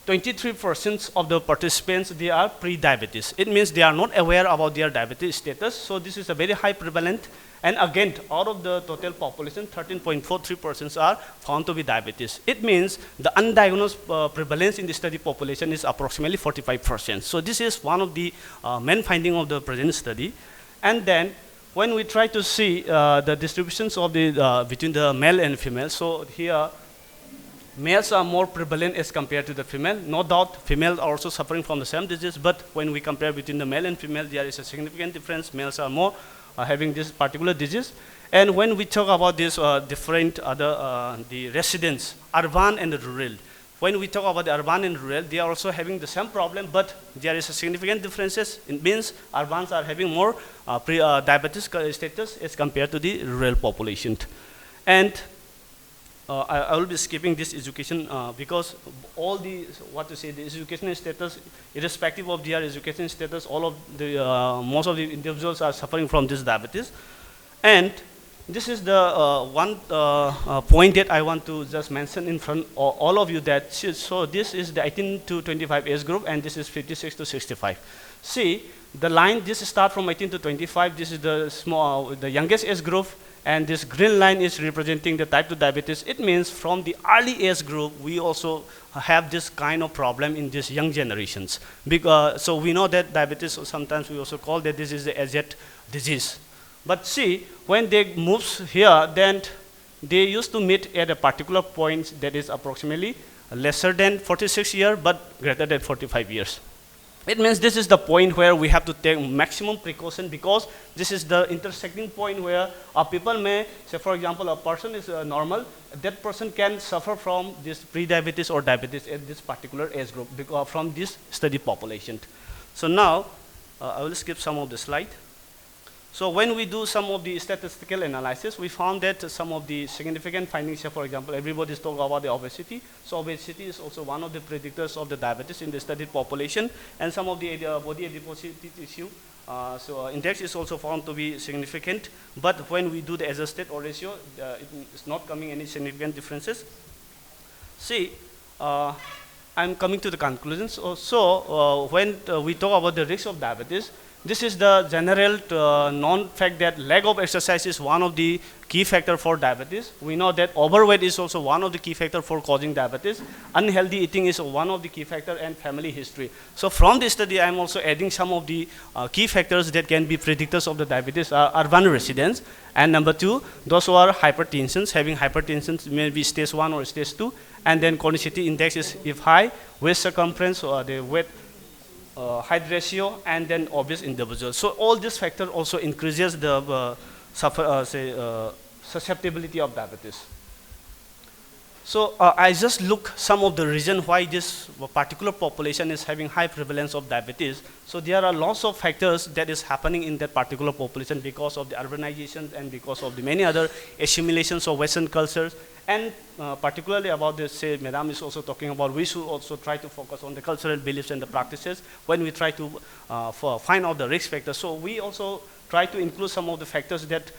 23% of the participants, they are pre-diabetes. It means they are not aware about their diabetes status. So this is a very high prevalent. And again, out of the total population, 13.43% are found to be diabetes. It means the undiagnosed prevalence in the study population is approximately 45%. So this is one of the main finding of the present study. And then when we try to see the distributions of the between the male and female, so here males are more prevalent as compared to the female. No doubt females are also suffering from the same disease, but when we compare between the male and female, there is a significant difference. Males are more having this particular disease. And when we talk about this different other, the residents, urban and rural, when we talk about the urban and rural, they are also having the same problem, but there is a significant differences. It means urbans are having more diabetes status as compared to the rural population. And I will be skipping this education because all the, the education status, irrespective of their education status, all of the, most of the individuals are suffering from this diabetes. And this is the one point that I want to just mention in front of all of you, that, so this is the 18 to 25 age group, and this is 56 to 65. See, the line, this start from 18 to 25, this is the small, the youngest age group, and this green line is representing the type 2 diabetes. It means from the early age group, we also have this kind of problem in these young generations. Because, so we know that diabetes, sometimes we also call that this is the aged disease. But see, when they move here, then they used to meet at a particular point that is approximately lesser than 46 years, but greater than 45 years. It means this is the point where we have to take maximum precaution, because this is the intersecting point where people may, say for example, a person is normal, that person can suffer from this pre-diabetes or diabetes at this particular age group from this study population. So now, I will skip some of the slide. So when we do some of the statistical analysis, we found that some of the significant findings here, for example, everybody is talking about the obesity. So obesity is also one of the predictors of the diabetes in the studied population, and some of the body adiposity tissue. So index is also found to be significant, but when we do the adjusted or ratio, it's not coming any significant differences. See, I'm coming to the conclusions. So when we talk about the risk of diabetes, this is the general known fact that lack of exercise is one of the key factor for diabetes. We know that overweight is also one of the key factor for causing diabetes. Unhealthy eating is one of the key factor, and family history. So from this study, I'm also adding some of the key factors that can be predictors of the diabetes. Urban residents, and number 2, those who are hypertension, having hypertension, maybe stage 1 or stage 2, and then chronicity index is if high, waist circumference or the weight height ratio, and then obese individuals. So all these factors also increases the susceptibility of diabetes. So I just look some of the reasons why this particular population is having high prevalence of diabetes. So there are lots of factors that is happening in that particular population because of the urbanization and because of the many other assimilations of Western cultures. And particularly about this, say, Madam is also talking about, we should also try to focus on the cultural beliefs and the practices when we try to find out the risk factors. So we also try to include some of the factors that,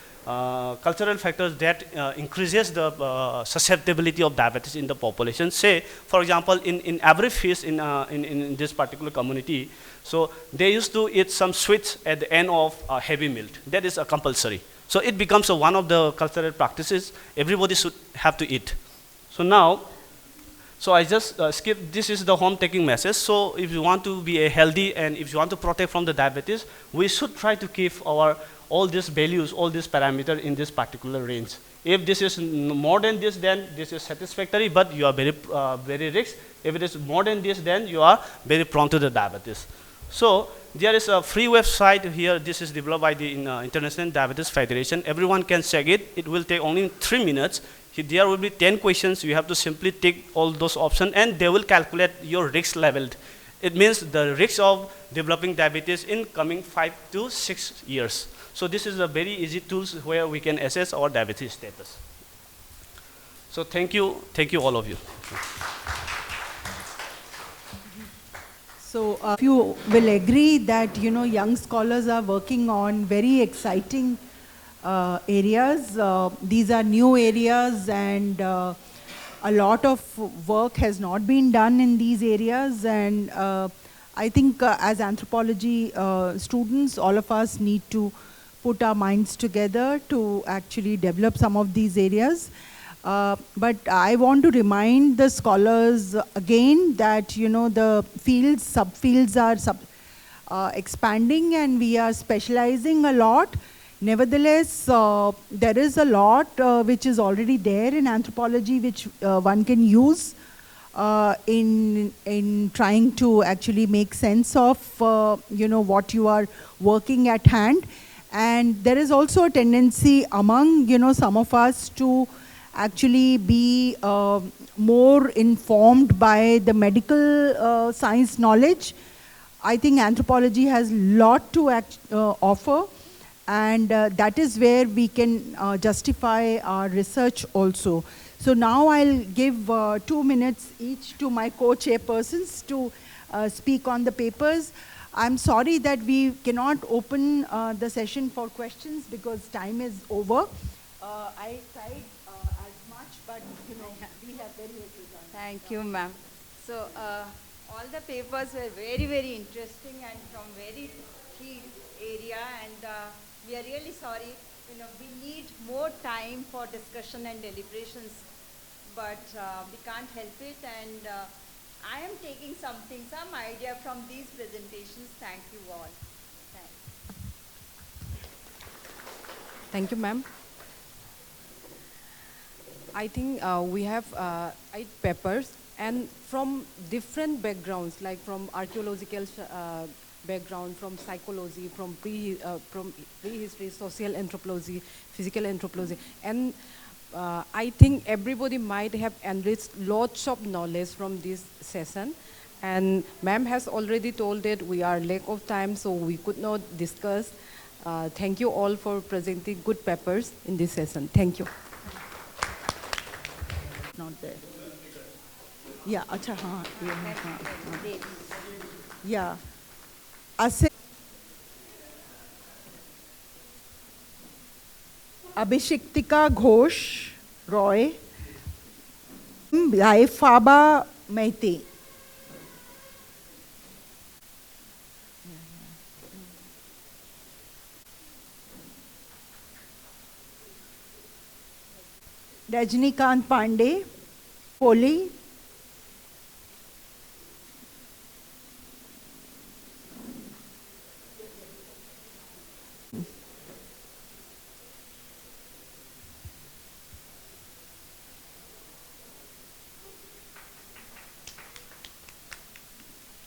cultural factors that increases the susceptibility of diabetes in the population. Say, for example, in every feast in this particular community, so they used to eat some sweets at the end of a heavy meal. That is a compulsory. So it becomes one of the cultural practices everybody should have to eat. So now, so I just skip, this is the home taking message. So if you want to be a healthy and if you want to protect from the diabetes, we should try to keep our all these values, all these parameters in this particular range. If this is more than this, then this is satisfactory, but you are very rich. If it is more than this, then you are very prone to the diabetes. So there is a free website here. This is developed by the International Diabetes Federation. Everyone can check it. It will take only 3 minutes. There will be 10 questions. You have to simply tick all those options, and they will calculate your risk level. It means the risk of developing diabetes in coming 5 to 6 years. So this is a very easy tool where we can assess our diabetes status. So thank you all of you. So if you will agree that, you know, young scholars are working on very exciting areas. These are new areas, and a lot of work has not been done in these areas. And I think as anthropology students, all of us need to put our minds together to actually develop some of these areas. But I want to remind the scholars again that, you know, the fields, subfields are expanding, and we are specializing a lot. Nevertheless, there is a lot which is already there in anthropology, which one can use in trying to actually make sense of, you know, what you are working at hand. And there is also a tendency among, some of us to actually be more informed by the medical science knowledge. I think anthropology has a lot to offer, and that is where we can justify our research also. So now I'll give 2 minutes each to my co-chairpersons to speak on the papers. I'm sorry that we cannot open the session for questions because time is over. I tried as much, but we have very little time. Thank you, ma'am. So all the papers were very, very interesting and from very key area, and we are really sorry. We need more time for discussion and deliberations, but we can't help it. And I am taking some idea from these presentations. Thank you all. Thanks. Thank you, ma'am. I think we have 8 papers, and from different backgrounds, like from archaeological background, from psychology, from prehistory, social anthropology, physical anthropology, and I think everybody might have enriched lots of knowledge from this session. And ma'am has already told that we are lack of time, so we could not discuss. Thank you all for presenting good papers in this session. Thank you. Not there. Yeah, acha, yeah. Abhishektika Ghosh Roy, Laifaba Maite. Rajnikant Pandey, Poli.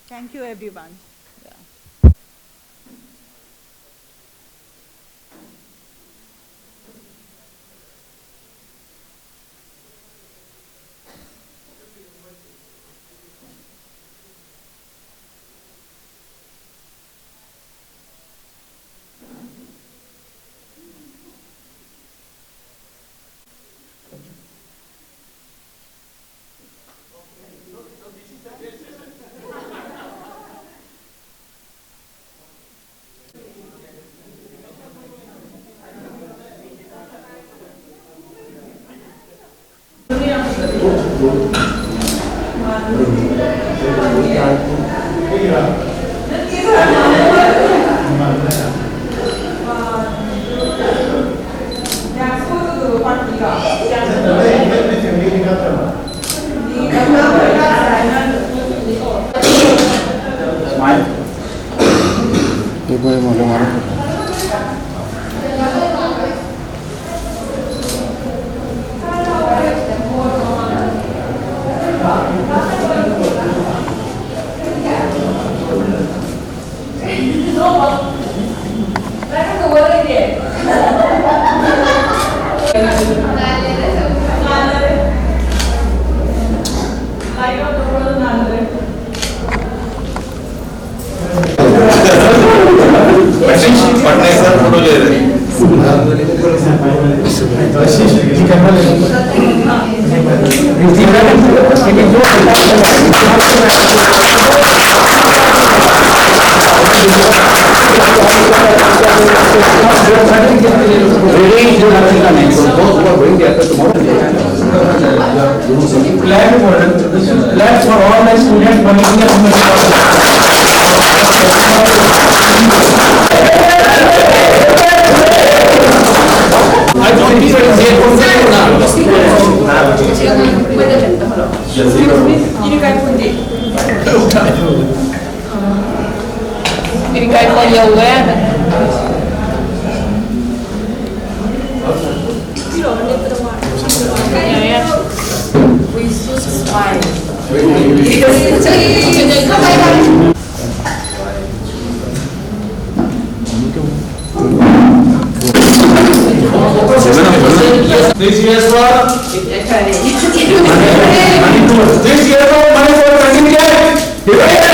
Thank you, everyone. This year of money for certificate.